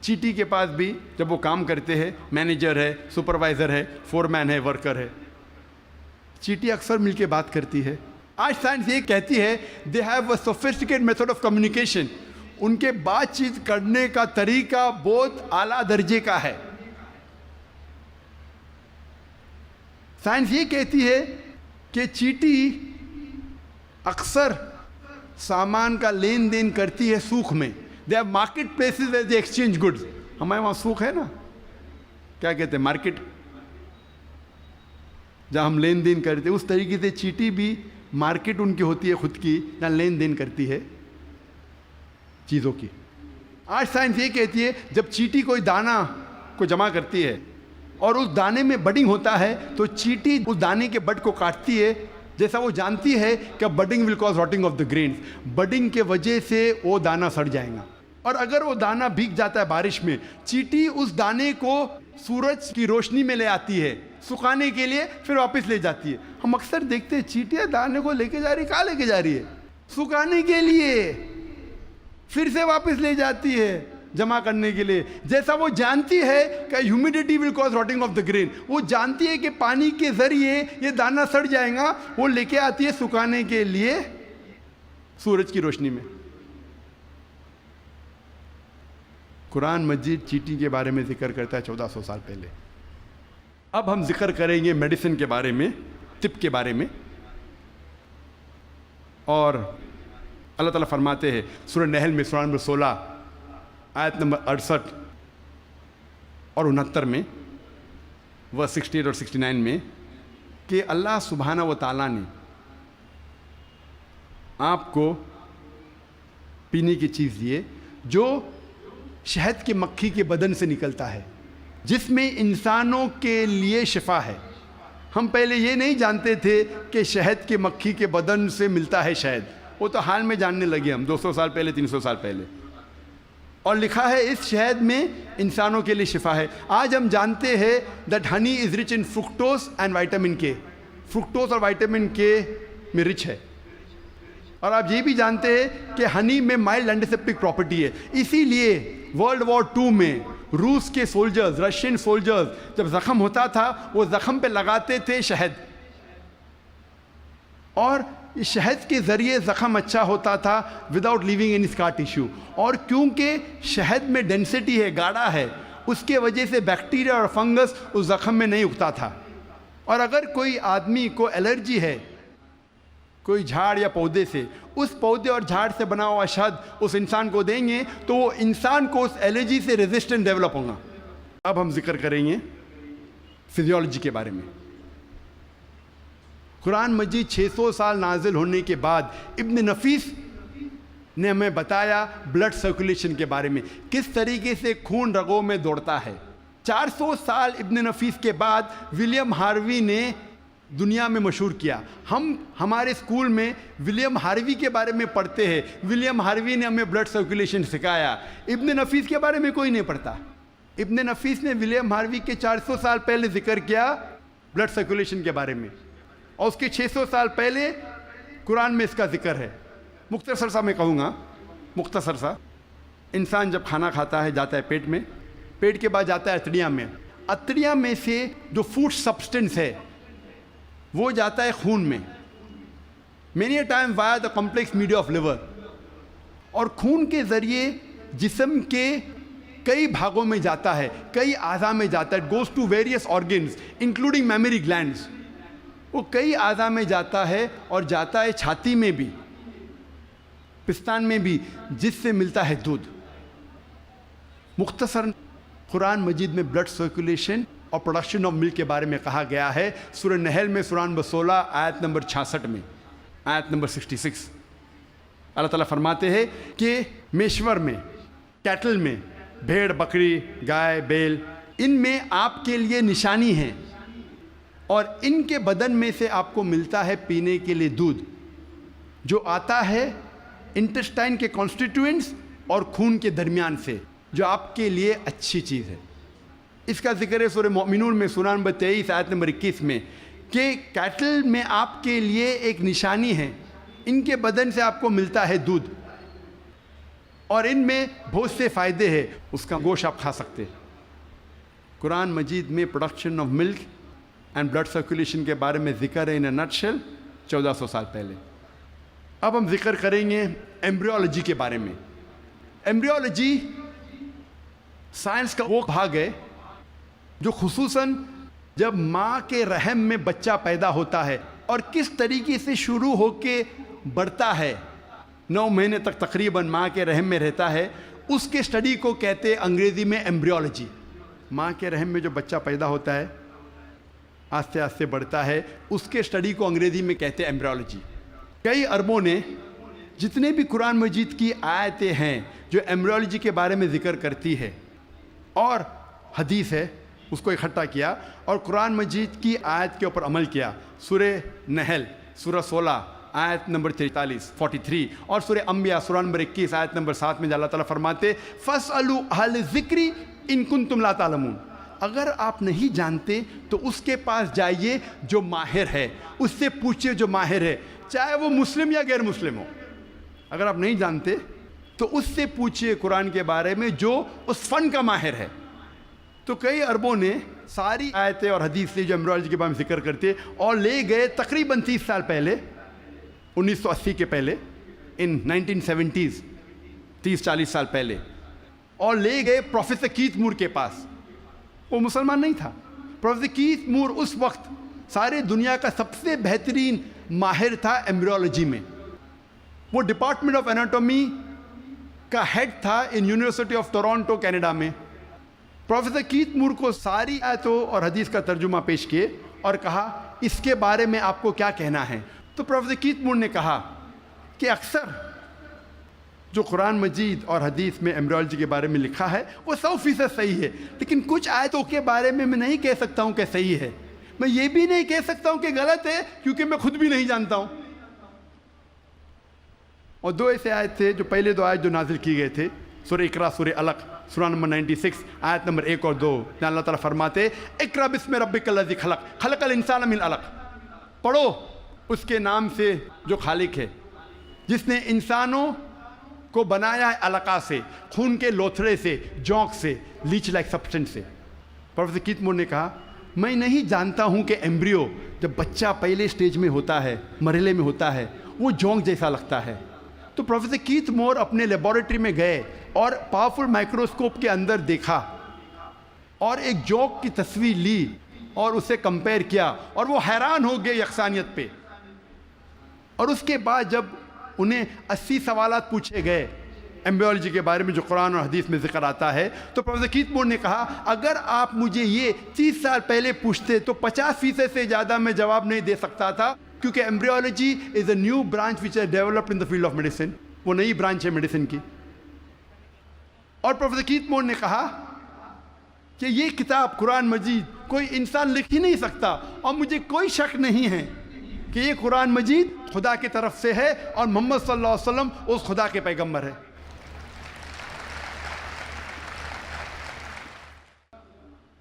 Speaker 1: چیٹی کے پاس بھی جب وہ کام کرتے ہیں، مینیجر ہے، سپروائزر ہے، فورمین ہے، ورکر ہے، چیٹی اکثر مل کے بات کرتی ہے۔ آج سائنس یہ کہتی ہے they have a sophisticated method of communication, ان کے بات چیت کرنے کا طریقہ بہت اعلیٰ درجے کا ہے۔ سائنس یہ کہتی ہے کہ چیٹی اکثر سامان کا لین دین کرتی ہے سوق میں، they have market places where they exchange goods. ہمارے وہاں سوق ہے نا، کیا کہتے ہیں، مارکیٹ، جہاں ہم لین دین کرتے ہیں، اس طریقے سے چیٹی بھی مارکیٹ ان کی ہوتی ہے خود کی، جہاں لین دین کرتی ہے چیزوں کی۔ آج سائنس یہ کہتی ہے جب چیٹی کوئی دانہ کو جمع کرتی ہے اور اس دانے میں بڈنگ ہوتا ہے تو چیٹی اس دانے کے بڈ کو کاٹتی ہے، جیسا وہ جانتی ہے کہ budding will cause rotting of the grains, budding کے وجہ سے وہ دانہ سڑ جائے گا۔ اور اگر وہ دانہ بھیگ جاتا ہے بارش میں، چیٹی اس دانے کو سورج کی روشنی میں لے آتی ہے سکھانے کے لیے، پھر واپس لے جاتی ہے۔ ہم اکثر دیکھتے ہیں چیٹیاں دانے کو لے کے جا رہی، کہاں لے کے جا رہی ہے؟ سکھانے کے لیے۔ پھر سے واپس لے جاتی ہے جمع کرنے کے لیے. جیسا وہ جانتی ہے کہ humidity will cause rotting of the grain, وہ جانتی ہے کہ پانی کے ذریعے یہ دانہ سڑ جائے گا, وہ لے کے آتی ہے سکھانے کے لیے سورج کی روشنی میں. قرآن مجید چیٹی کے بارے میں ذکر کرتا ہے 1400 سال پہلے. اب ہم ذکر کریں گے میڈیسن کے بارے میں, طب کے بارے میں. اور اللہ تعالیٰ فرماتے ہیں سورہ نحل میں سورہ نمبر 16 آیت نمبر 68 اور 69 میں, ورس 68 اور 69 میں, کہ اللہ سبحانہ و تعالیٰ نے آپ کو پینے کی چیز دی ہے جو شہد کے مکھی کے بدن سے نکلتا ہے, جس میں انسانوں کے لیے شفا ہے. ہم پہلے یہ نہیں جانتے تھے کہ شہد کے مکھی کے بدن سے ملتا ہے شہد, وہ تو حال میں جاننے لگے ہم 200 سال پہلے 300 سال پہلے. اور لکھا ہے اس شہد میں انسانوں کے لیے شفا ہے. آج ہم جانتے ہیں that honey is rich in fructose and vitamin کے. فرکٹوز اور وائٹامن کے میں رچ ہے. اور آپ یہ بھی جانتے ہیں کہ ہنی میں مائلڈ اینٹیسیپٹک پراپرٹی ہے. اسی لیے ورلڈ وار 2 میں روس کے سولجرز, رشین سولجرز جب زخم ہوتا تھا وہ زخم پہ لگاتے تھے شہد, اور شہد کے ذریعے زخم اچھا ہوتا تھا وداؤٹ لیونگ اینی اسکار ٹیشو. اور کیونکہ شہد میں ڈینسٹی ہے, گاڑھا ہے, اس کے وجہ سے بیکٹیریا اور فنگس اس زخم میں نہیں اگتا تھا. اور اگر کوئی آدمی کو الرجی ہے کوئی جھاڑ یا پودے سے, اس پودے اور جھاڑ سے بنا ہوا شہد اس انسان کو دیں گے تو وہ انسان کو اس الرجی سے ریزسٹنٹ ڈیولپ ہوگا. اب ہم ذکر کریں گے فزیولوجی کے بارے میں. قرآن مجید 600 سال نازل ہونے کے بعد ابن نفیس نے ہمیں بتایا بلڈ سرکولیشن کے بارے میں, کس طریقے سے خون رگوں میں دوڑتا ہے. 400 سال ابن نفیس کے بعد ولیم ہاروی نے دنیا میں مشہور کیا. ہم ہمارے اسکول میں ولیم ہاروی کے بارے میں پڑھتے ہیں. ولیم ہاروی نے ہمیں بلڈ سرکولیشن سکھایا. ابن نفیس کے بارے میں کوئی نہیں پڑھتا. ابن نفیس نے ولیم ہاروی کے 400 سال پہلے ذکر کیا بلڈ سرکولیشن کے بارے میں, اور اس کے 600 سال پہلے قرآن میں اس کا ذکر ہے. مختصر سا میں کہوں گا, مختصر سا. انسان جب کھانا کھاتا ہے جاتا ہے پیٹ میں, پیٹ کے بعد جاتا ہے اتڑیاں میں. اتڑیاں میں سے جو فوڈ سبسٹنس ہے وہ جاتا ہے خون میں. Many a time where the complex media of liver, اور خون کے ذریعے جسم کے کئی بھاگوں میں جاتا ہے, کئی اعضاء میں جاتا ہے. Goes to various organs including mammary glands. وہ کئی اعضاء میں جاتا ہے, اور جاتا ہے چھاتی میں بھی, پستان میں بھی, جس سے ملتا ہے دودھ. مختصر قرآن مجید میں بلڈ سرکولیشن اور پروڈکشن آف ملک کے بارے میں کہا گیا ہے سورہ نحل میں سورہ نمبر 16 آیت نمبر 66 میں, آیت نمبر 66. اللہ تعالیٰ فرماتے ہیں کہ میشور میں, کیٹل میں, بھیڑ بکری گائے بیل, ان میں آپ کے لیے نشانی ہے, اور ان کے بدن میں سے آپ کو ملتا ہے پینے کے لیے دودھ, جو آتا ہے انٹسٹائن کے کانسٹیٹوئنٹس اور خون کے درمیان سے, جو آپ کے لیے اچھی چیز ہے. اس کا ذکر ہے سورہ مومنون میں سورہ نمبر 23 آیت نمبر 21 میں, کہ کیٹل میں آپ کے لیے ایک نشانی ہے, ان کے بدن سے آپ کو ملتا ہے دودھ, اور ان میں بہت سے فائدے ہیں, اس کا گوشت آپ کھا سکتے ہیں. قرآن مجید میں production of milk and blood circulation کے بارے میں ذکر ہے ان اے نٹ شیل 1400 سال پہلے. اب ہم ذکر کریں گے ایمبریولوجی کے بارے میں. ایمبریولوجی سائنس کا وہ بھاگ ہے جو خصوصاً جب ماں کے رحم میں بچہ پیدا ہوتا ہے اور کس طریقے سے شروع ہو کے بڑھتا ہے, 9 مہینے تک تقریباً ماں کے رحم میں رہتا ہے, اس کے اسٹڈی کو کہتے ہیں انگریزی میں ایمبریولوجی. ماں کے رحم میں جو بچہ پیدا ہوتا ہے آہستہ آہستہ بڑھتا ہے, اس کے اسٹڈی کو انگریزی میں کہتے ہیں ایمبریولوجی. کئی عربوں نے جتنے بھی قرآن مجید کی آیتیں ہیں جو ایمبریولوجی کے بارے میں ذکر کرتی ہے اور حدیث ہے, اس کو اکٹھا کیا اور قرآن مجید کی آیت کے اوپر عمل کیا. سورہ نحل سورہ 16 آیت نمبر 43 اور سورہ انبیاء سورہ نمبر 21 آیت نمبر 7 میں اللہ تعالیٰ فرماتے فَاسْأَلُوا أَهْلَ الذِّكْرِ إِن كُنتُمْ لَا تَعْلَمُونَ. اگر آپ نہیں جانتے تو اس کے پاس جائیے جو ماہر ہے, اس سے پوچھئے جو ماہر ہے, چاہے وہ مسلم یا غیر مسلم ہو. اگر آپ نہیں جانتے تو اس سے پوچھئے قرآن کے بارے میں جو اس فن کا ماہر ہے۔ تو کئی عربوں نے ساری آیتیں اور حدیث سے جو ایمبریولوجی کے بارے میں ذکر کرتے اور لے گئے تقریباً 30 سال پہلے، 1980 کے پہلے، ان 1970s، 30-40 سال پہلے، اور لے گئے پروفیسر کیتھ مور کے پاس۔ وہ مسلمان نہیں تھا۔ پروفیسر کیتھ مور اس وقت سارے دنیا کا سب سے بہترین ماہر تھا ایمبریولوجی میں۔ وہ ڈپارٹمنٹ آف اناٹومی کا ہیڈ تھا in university of Toronto Canada میں۔ پروفیسر کیتھ مور کو ساری آیتوں اور حدیث کا ترجمہ پیش کیے اور کہا اس کے بارے میں آپ کو کیا کہنا ہے۔ تو پروفیسر کیتھ مور نے کہا کہ اکثر جو قرآن مجید اور حدیث میں ایمبریولوجی کے بارے میں لکھا ہے وہ 100% صحیح ہے، لیکن کچھ آیتوں کے بارے میں نہیں کہہ سکتا ہوں کہ صحیح ہے، میں یہ بھی نہیں کہہ سکتا ہوں کہ غلط ہے، کیونکہ میں خود بھی نہیں جانتا ہوں۔ اور دو ایسے آیت تھے، جو پہلے دو آیت جو نازل کی گئے تھے، سورہ اقرا، سورہ علق، سورہ نمبر 96 آیت نمبر 1 اور 2، جہاں اللہ تعالیٰ فرماتے اقرا بسم ربک الذی خلق خلق الانسان من علق، پڑھو اس کے نام سے جو خالق ہے، جس نے انسانوں کو بنایا ہے علقہ سے، خون کے لوتھڑے سے، جونک سے، لیچ لائک سبسٹنس سے۔ پروفیسر کیتھ مور نے کہا میں نہیں جانتا ہوں کہ ایمبریو جب بچہ پہلے سٹیج میں ہوتا ہے، مرحلے میں ہوتا ہے، وہ جونک جیسا لگتا ہے۔ تو پروفیسر کیتھ مور اپنے لیبارٹری میں گئے اور پاورفل مائکروسکوپ کے اندر دیکھا اور ایک جونک کی تصویر لی اور اسے کمپیئر کیا، اور وہ حیران ہو گئے یکسانیت پہ۔ اور اس کے بعد جب انہیں 80 سوالات پوچھے گئے ایمبریولوجی کے بارے میں جو قرآن اور حدیث میں ذکر آتا ہے، تو پروفیسر کیتھ مور نے کہا اگر آپ مجھے یہ 30 سال پہلے پوچھتے تو 50% سے زیادہ میں جواب نہیں دے سکتا تھا، کیونکہ embryology is a new branch which ہے developed in the field of medicine, وہ نئی برانچ ہے میڈیسن کی۔ اور پروفیسر کیتھ مور نے کہا کہ یہ کتاب قرآن مجید کوئی انسان لکھ ہی نہیں سکتا، اور مجھے کوئی شک نہیں ہے کہ یہ قرآن مجید خدا کی طرف سے ہے اور محمد صلی اللہ علیہ وسلم اس خدا کے پیغمبر ہے۔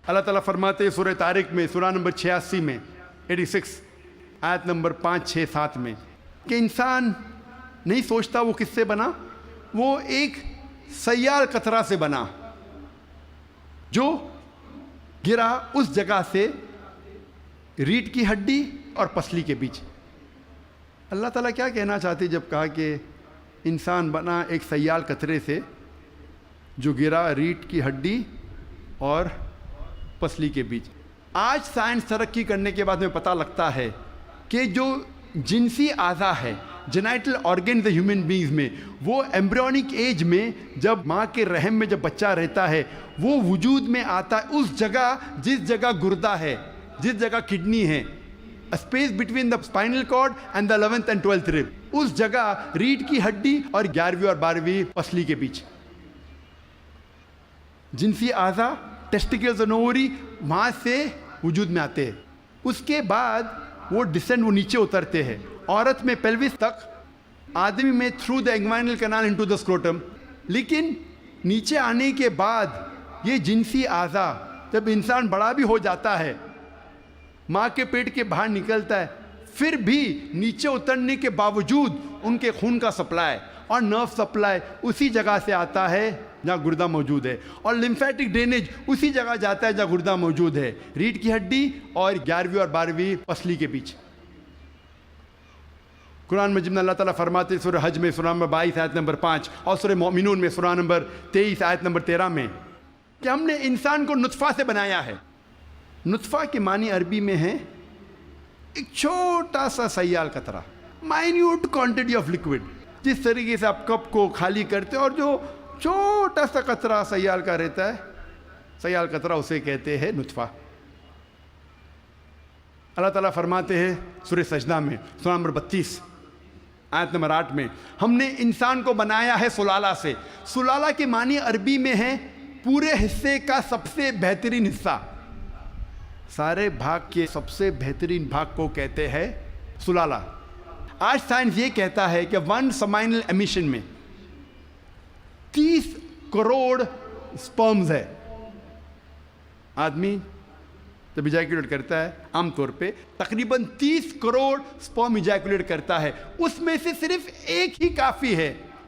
Speaker 1: اللہ تعالیٰ فرماتے ہیں سورہ طارق میں، سورہ نمبر 86 میں، 86 آیت نمبر 5، 6، 7 میں، کہ انسان نہیں سوچتا وہ کس سے بنا، وہ ایک سیال قطرہ سے بنا جو گرا اس جگہ سے ریڑھ کی ہڈی اور پسلی کے بیچ۔ اللہ تعالیٰ کیا کہنا چاہتے جب کہا کہ انسان بنا ایک سیال قطرے سے جو گرا ریڑھ کی ہڈی اور پسلی کے بیچ؟ آج سائنس ترقی کرنے کے بعد میں پتہ لگتا ہے کہ جو جنسی اعضا ہے، جینائٹل آرگنز ہیومن بینگز میں، وہ ایمبریونک ایج میں جب ماں کے رحم میں جب بچہ رہتا ہے وہ وجود میں آتا ہے اس جگہ جس جگہ گردہ ہے، جس جگہ کڈنی ہے، space between the spinal cord and the 11th and 12th rib، اس جگہ ریڑھ کی ہڈی اور 11ویں اور 12ویں پسلی کے بیچ۔ جنسی اعضا، ٹیسٹیکلز اور اووری وہاں سے وجود میں آتے ہیں، اس کے بعد وہ ڈسینڈ، وہ نیچے اترتے ہیں، عورت میں پیلوس تک، آدمی میں through the inguinal canal into the scrotum. لیکن نیچے آنے کے بعد یہ جنسی اعضا جب انسان بڑا بھی ہو جاتا ہے، ماں کے پیٹ کے باہر نکلتا ہے، پھر بھی نیچے اترنے کے باوجود ان کے خون کا سپلائی اور نرو سپلائی اسی جگہ سے آتا ہے جہاں گردہ موجود ہے، اور لمفیٹک ڈرینیج اسی جگہ جاتا ہے جہاں گردہ موجود ہے، ریڑھ کی ہڈی اور 11ویں اور 12ویں پسلی کے بیچ۔ قرآن مجید میں اللہ تعالیٰ فرماتے سورہ حج میں، سورہ نمبر 22 آیت نمبر 5، اور سورہ مومنون میں سورہ نمبر 23 آیت نمبر 13 میں، کہ ہم نے انسان کو نطفہ سے بنایا ہے۔ نطفہ کے معنی عربی میں ہے ایک چھوٹا سا سیال قطرہ، مائنیوٹ کوانٹٹی آف لکوڈ۔ جس طریقے سے آپ کپ کو خالی کرتے اور جو چھوٹا سا قطرہ سیال کا رہتا ہے، سیال قطرہ اسے کہتے ہیں نطفہ۔ اللہ تعالیٰ فرماتے ہیں سورہ سجدہ میں، سورہ نمبر 32 آیت نمبر 8 میں، ہم نے انسان کو بنایا ہے سلالہ سے۔ سلالہ کے معنی عربی میں ہے پورے حصے کا سب سے بہترین حصہ، سارے بھاگ کے سب سے بہترین بھاگ کو کہتے ہیں سلالہ۔ آج سائنس یہ کہتا ہے کہ 1 سمائنل ایمیشن میں 30 کروڑ سپرمز ہے۔ آدمی جب ایجیکولیٹ کرتا ہے عام طور پہ تقریباً 30 کروڑ سپرم ایجیکولیٹ کرتا ہے، اس میں سے صرف ایک ہی کافی ہے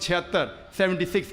Speaker 1: 76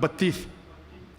Speaker 1: 32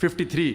Speaker 1: 53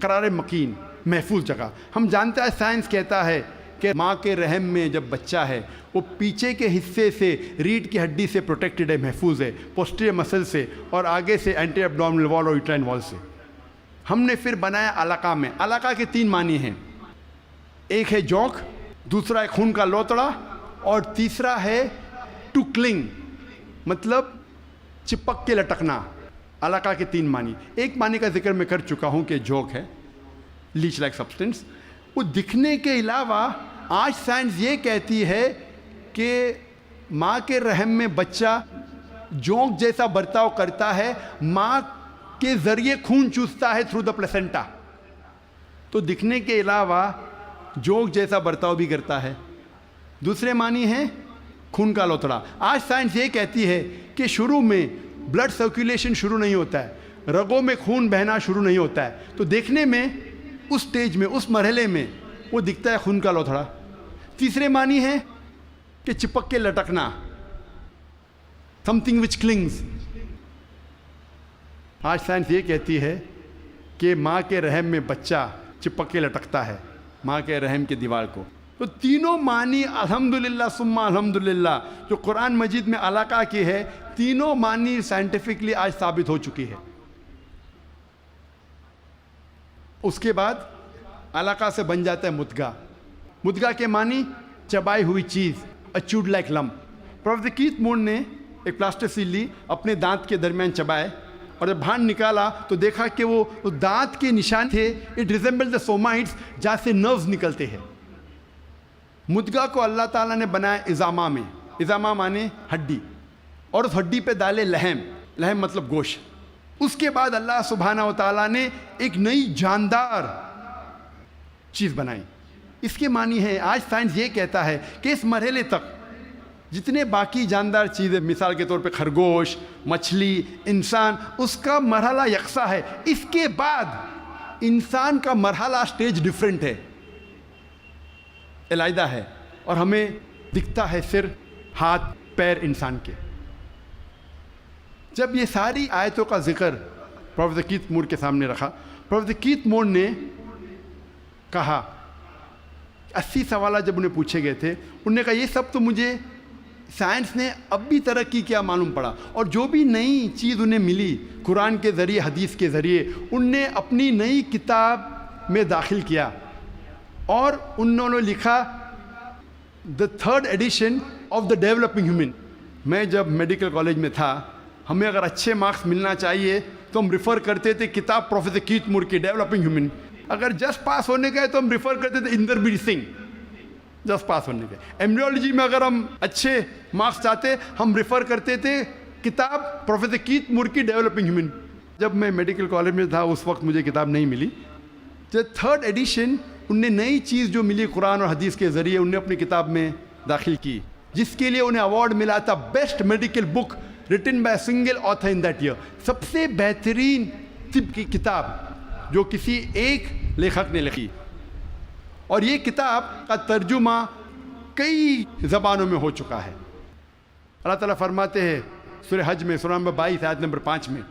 Speaker 1: قرار مکین، محفوظ جگہ. ہم جانتے ہیں سائنس کہتا ہے کہ ماں کے رحم میں جب بچہ ہے وہ پیچھے کے حصے سے ریڑھ کی ہڈی سے پروٹیکٹڈ ہے، محفوظ ہے، پوسٹیریئر مسل سے، اور آگے سے اینٹی ایبڈومینل وال اور یوٹرائن وال سے. ہم نے پھر بنایا علقہ میں. علقہ کے 3 معنی ہیں. ایک ہے جوک، دوسرا ہے خون کا لوتڑا، اور تیسرا ہے ٹو کلنگ، مطلب چپک کے لٹکنا. علقہ کے 3 معنی. ایک معنی کا ذکر میں کر چکا ہوں کہ جوک ہے، لیچ لائک سبسٹنس. وہ دکھنے کے علاوہ آج سائنس یہ کہتی ہے کہ ماں کے رحم میں بچہ جونک جیسا برتاؤ کرتا ہے، ماں کے ذریعے خون چوستا ہے تھرو دا پلیسنٹا. تو دکھنے کے علاوہ جونک جیسا برتاؤ بھی کرتا ہے. دوسرے معنی ہیں خون کا لوتڑا. آج سائنس یہ کہتی ہے کہ شروع میں بلڈ سرکولیشن شروع نہیں ہوتا ہے، رگوں میں خون بہنا شروع نہیں ہوتا ہے، تو دیکھنے میں اس سٹیج میں، اس مرحلے میں وہ دکھتا ہے خون کا لوتھڑا. تیسرے معنی ہے کہ چپک کے لٹکنا، سم تھنگ وچ کلنگز. آج سائنس یہ کہتی ہے کہ ماں کے رحم میں بچہ چپک کے لٹکتا ہے ماں کے رحم کی دیوار کو. تو تینوں معنی الحمدللہ ثم الحمدللہ جو قرآن مجید میں علقہ کی ہے، تینوں معنی سائنٹیفکلی آج ثابت ہو چکی ہے. اس کے بعد علقہ سے بن جاتا ہے مدغہ. مدغہ کے معنی چبائی ہوئی چیز، اچوڈ لائک لمپ. پروفیسر کیتھ مون نے ایک پلاسٹر سیل لی، اپنے دانت کے درمیان چبائے، اور جب باہر نکالا تو دیکھا کہ وہ دانت کے نشان تھے. اٹ ریزمبل دا سومائٹس، جہاں سے نروز نکلتے ہیں. مدغہ کو اللہ تعالیٰ نے بنایا اضامہ میں. اضامہ مانے ہڈی، اور اس ہڈی پہ ڈالے لحم. لحم مطلب گوشت. اس کے بعد اللہ سبحانہ و تعالیٰ نے ایک نئی جاندار چیز بنائی. اس کے معنی ہے، آج سائنس یہ کہتا ہے کہ اس مرحلے تک جتنے باقی جاندار چیزیں، مثال کے طور پہ خرگوش، مچھلی، انسان، اس کا مرحلہ یکساں ہے. اس کے بعد انسان کا مرحلہ سٹیج ڈیفرنٹ ہے، علیحدہ ہے، اور ہمیں دکھتا ہے صرف ہاتھ پیر انسان کے. جب یہ ساری آیتوں کا ذکر پروفیسر کیتھ مون کے سامنے رکھا، پروفیسر کیتھ مون نے کہا، 80 سوالات جب انہیں پوچھے گئے تھے، انہوں نے کہا یہ سب تو مجھے سائنس نے اب بھی ترقی کیا معلوم پڑا، اور جو بھی نئی چیز انہیں ملی قرآن کے ذریعے، حدیث کے ذریعے، ان نے اپنی نئی کتاب میں داخل کیا، اور انہوں نے لکھا دا 3rd addition of the developing human. میں جب میڈیکل کالج میں تھا، ہمیں اگر اچھے مارکس ملنا چاہیے تو ہم ریفر کرتے تھے کتاب پروفیسر کیتھ مون کی، ڈیولپنگ ہیومن. اگر جسٹ پاس ہونے کا ہے تو ہم ریفر کرتے تھے اندربیر سنگھ، جسٹ پاس ہونے کے. ایمبریولوجی میں اگر ہم اچھے مارکس چاہتے ہم ریفر کرتے تھے کتاب پروفیسر کیتھ مون کی، ڈیولپنگ ہیومن. جب میں میڈیکل کالج میں تھا اس وقت مجھے کتاب نہیں ملی. جب 3rd ایڈیشن، ان نے نئی چیز جو ملی قرآن اور حدیث کے ذریعے، ان نے اپنی کتاب میں داخل کی، جس کے لیے انہیں ایوارڈ ملا تھا best medical book written by single author in that year. سب سے بہترین طب کی کتاب جو کسی ایک لیکھک نے لکھی. اور یہ کتاب کا ترجمہ کئی زبانوں میں ہو چکا ہے. اللہ تعالیٰ فرماتے ہیں سورہ حج میں، سورہ نمبر 22 آیت نمبر 5 میں،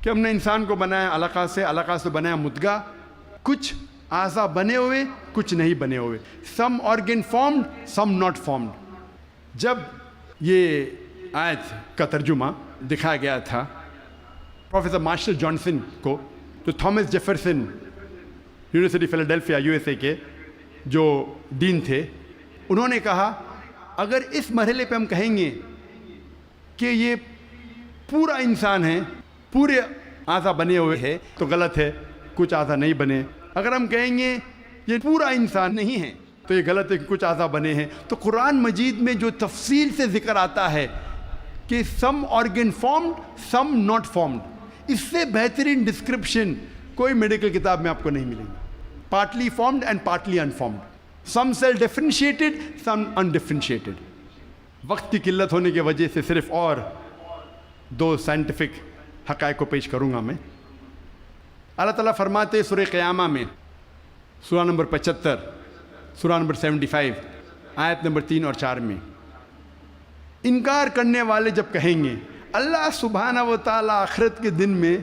Speaker 1: کہ ہم نے انسان کو بنایا علقہ سے، علقہ سے بنایا مدغہ. کچھ اعضاء بنے ہوئے، کچھ نہیں بنے ہوئے. Some organ formed, some not formed. جب یہ آیت کا ترجمہ دکھایا گیا تھا پروفیسر مارشل جانسن کو، جو تھامس جیفرسن یونیورسٹی فیلاڈیلفیا USA کے جو ڈین تھے، انہوں نے کہا اگر اس مرحلے پہ ہم کہیں گے کہ یہ پورا انسان ہے، پورے اعضاء بنے ہوئے ہیں، تو غلط ہے. کچھ اعضاء نہیں بنے. اگر ہم کہیں گے یہ پورا انسان نہیں ہے تو یہ غلط ہے کہ کچھ اعضاء بنے ہیں. تو قرآن مجید میں جو تفصیل سے ذکر آتا ہے کہ some organ formed, some not formed, اس سے بہترین ڈسکرپشن کوئی میڈیکل کتاب میں آپ کو نہیں ملے گی. Partly formed and partly unformed, some cell differentiated, some undifferentiated. وقت کی قلت ہونے کی وجہ سے صرف اور 2 سائنٹیفک حقائق کو پیش کروں گا میں. اللہ تعالیٰ فرماتے سورہ قیامہ میں، سورہ نمبر 75، سورہ نمبر 75 آیت نمبر 3 اور 4 میں، انکار کرنے والے جب کہیں گے اللہ سبحانہ و تعالیٰ آخرت کے دن میں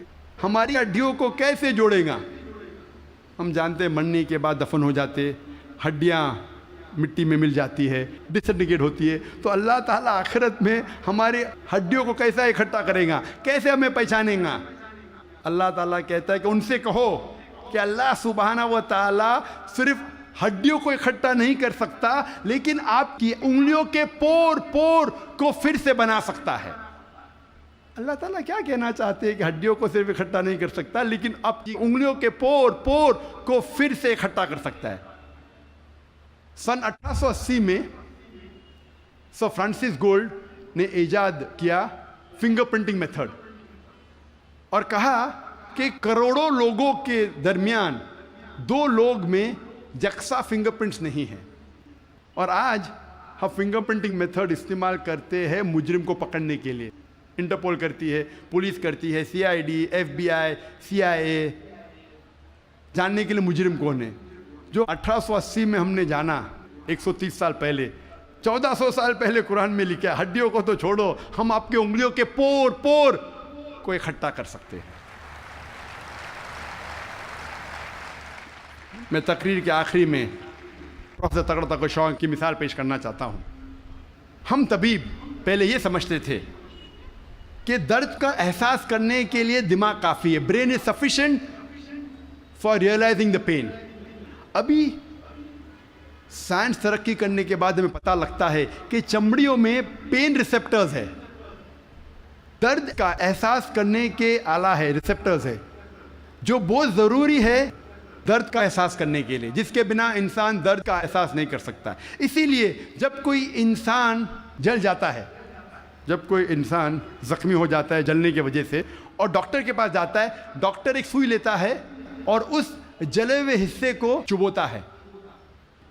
Speaker 1: ہماری ہڈیوں کو کیسے جوڑے گا، ہم جانتے ہیں مرنے کے بعد دفن ہو جاتے، ہڈیاں مٹی میں مل جاتی ہے، ڈسنٹیگریٹ ہوتی ہے، تو اللہ تعالیٰ آخرت میں ہماری ہڈیوں کو کیسا اکٹھا کرے گا، کیسے ہمیں پہچانے گا؟ اللہ تعالیٰ کہتا ہے کہ ان سے کہو کہ اللہ سبحانہ و تعالیٰ صرف ہڈیوں کو اکٹھا نہیں کر سکتا، لیکن آپ کی انگلیوں کے پور پور کو پھر سے بنا سکتا ہے۔ اللہ تعالیٰ کیا کہنا چاہتے ہیں کہ ہڈیوں کو صرف اکٹھا نہیں کر سکتا، لیکن آپ کی انگلیوں کے پور پور کو پھر سے اکٹھا کر سکتا ہے۔ سن 1880 میں سر فرانسس گولڈ نے ایجاد کیا فنگر پرنٹنگ میتھڈ، اور کہا کہ کروڑوں لوگوں کے درمیان 2 لوگ میں یکساں فنگر پرنٹس نہیں ہیں، اور آج ہم فنگر پرنٹنگ میتھڈ استعمال کرتے ہیں مجرم کو پکڑنے کے لیے۔ انٹرپول کرتی ہے، پولیس کرتی ہے، CID، FBI، CIA، جاننے کے لیے مجرم کون ہے۔ جو 1880 میں ہم نے جانا 130 سال پہلے، 1400 سال پہلے قرآن میں لکھا ہے، ہڈیوں کو تو چھوڑو، ہم آپ کے انگلیوں کے پور پور کو اکٹھا کر سکتے ہیں۔ میں تقریر کے آخری میں پروفیسر تغڑ تغشاں کی مثال پیش کرنا چاہتا ہوں۔ ہم طبیب پہلے یہ سمجھتے تھے کہ درد کا احساس کرنے کے لیے دماغ کافی ہے، brain is sufficient for realising the pain. ابھی سائنس ترقی کرنے کے بعد ہمیں پتہ لگتا ہے کہ چمڑیوں میں پین ریسیپٹرز ہے، درد کا احساس کرنے کے آلہ ہے، ریسیپٹرز ہے، جو بہت ضروری ہے درد کا احساس کرنے کے لیے، جس کے بنا انسان درد کا احساس نہیں کر سکتا۔ اسی لیے جب کوئی انسان جل جاتا ہے، جب کوئی انسان زخمی ہو جاتا ہے جلنے کی وجہ سے، اور ڈاکٹر کے پاس جاتا ہے، ڈاکٹر ایک سوئی لیتا ہے اور اس جلے ہوئے حصے کو چبوتا ہے۔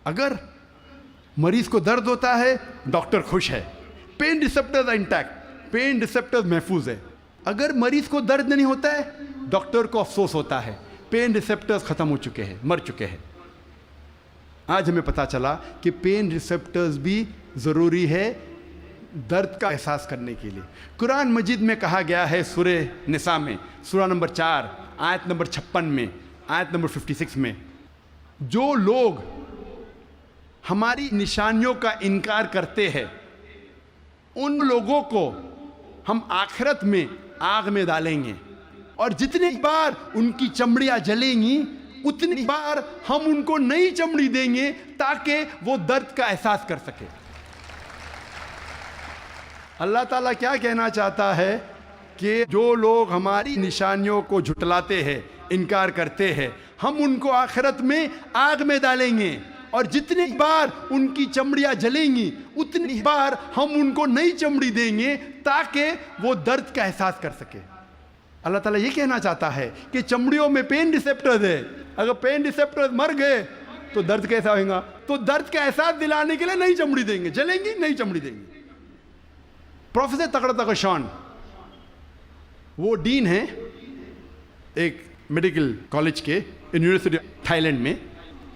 Speaker 1: اگر مریض کو درد ہوتا ہے، ڈاکٹر خوش ہے، pain receptors intact, pain receptors محفوظ ہے۔ اگر مریض کو درد نہیں ہوتا ہے، ڈاکٹر کو افسوس ہوتا ہے، پین ریسیپٹرز ختم ہو چکے ہیں، مر چکے ہیں۔ آج ہمیں پتہ چلا کہ پین ریسیپٹرز بھی ضروری ہے درد کا احساس کرنے کے لیے۔ قرآن مجید میں کہا گیا ہے سورہ نساء میں، سورہ نمبر 4 آیت نمبر 56 میں، آیت نمبر 56 میں، جو لوگ ہماری نشانیوں کا انکار کرتے ہیں ان لوگوں کو ہم آخرت میں آگ میں ڈالیں گے، اور جتنی بار ان کی چمڑیاں جلیں گی اتنی بار ہم ان کو نئی چمڑی دیں گے تاکہ وہ درد کا احساس کر سکے۔ اللہ تعالیٰ کیا کہنا چاہتا ہے کہ جو لوگ ہماری نشانیوں کو جھٹلاتے ہیں، انکار کرتے ہیں، ہم ان کو آخرت میں آگ میں ڈالیں گے، اور جتنی بار ان کی چمڑیاں جلیں گی اتنی بار ہم ان کو نئی چمڑی دیں گے تاکہ وہ درد کا احساس کر سکے۔ اللہ تعالیٰ یہ کہنا چاہتا ہے کہ چمڑیوں میں پین ریسیپٹرز ہے، اگر پین ریسیپٹرز مر گئے تو درد کیسا ہوئے گا؟ تو درد کا احساس دلانے کے لیے نئی چمڑی دیں گے، جلیں گی نئی چمڑی دیں گے۔ پروفیسر تغڑ تغشاں وہ ڈین ہیں ایک میڈیکل کالج کے یونیورسٹی تھائی لینڈ میں،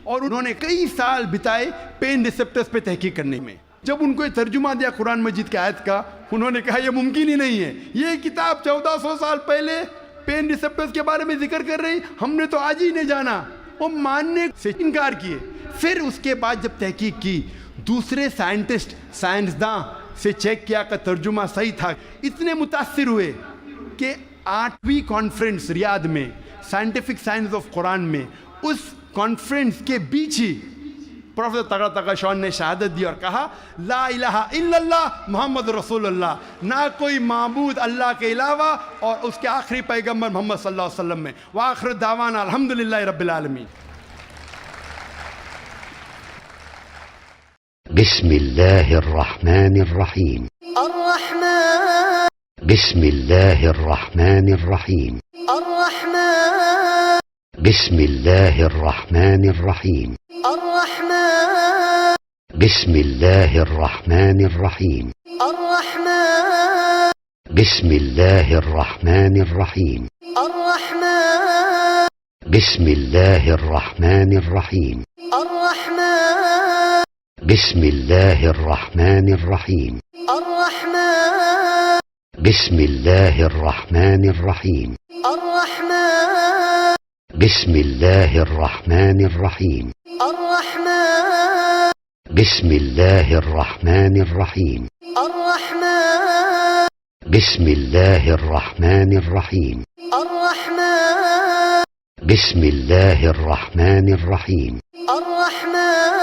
Speaker 1: اور انہوں نے کئی سال بتائے پین ریسیپٹرز پہ تحقیق کرنے میں۔ جب ان کو یہ ترجمہ دیا قرآن مجید کی آیت کا، انہوں نے کہا یہ ممکن ہی نہیں ہے، یہ کتاب 1400 سال پہلے پین ریسیپٹرز کے بارے میں ذکر کر رہی، ہم نے تو آج ہی نہیں جانا، وہ ماننے سے انکار کیے۔ پھر اس کے بعد جب تحقیق کی، دوسرے سائنٹسٹ، سائنسداں سے چیک کیا کہ ترجمہ صحیح تھا، اتنے متاثر ہوئے کہ 8ویں کانفرنس ریاض میں، سائنٹیفک سائنس آف قرآن میں، اس کانفرنس کے بیچ ہی پروفیسر تغڑ تغشاں نے شہادت دی اور کہا لا الہ الا اللہ محمد رسول اللہ، نہ کوئی معبود اللہ کے علاوہ، اور اس کے آخری پیغمبر محمد صلی اللہ علیہ وسلم میں۔ وآخر دعوانا الحمدللہ رب العالمین۔
Speaker 2: بسم اللہ الرحمن الرحیم
Speaker 3: الرحمن
Speaker 2: بسم اللہ الرحمن الرحیم
Speaker 3: الرحمن
Speaker 2: بسم اللہ الرحمن الرحیم
Speaker 3: الرحمن
Speaker 2: بسم اللہ الرحمن الرحیم
Speaker 3: الرحمن
Speaker 2: بسم اللہ الرحمن الرحیم
Speaker 3: الرحمن
Speaker 2: بسم اللہ الرحمن الرحیم
Speaker 3: الرحمن
Speaker 2: بسم اللہ الرحمن الرحیم
Speaker 3: الرحمن
Speaker 2: بسم اللہ الرحمن الرحیم
Speaker 3: الرحمن
Speaker 2: بسم الله الرحمن الرحيم.
Speaker 3: الرحمن
Speaker 2: بسم الله الرحمن الرحيم.
Speaker 3: الرحمن
Speaker 2: بسم الله الرحمن الرحيم.
Speaker 3: الرحمن
Speaker 2: بسم الله الرحمن الرحيم.
Speaker 3: الرحمن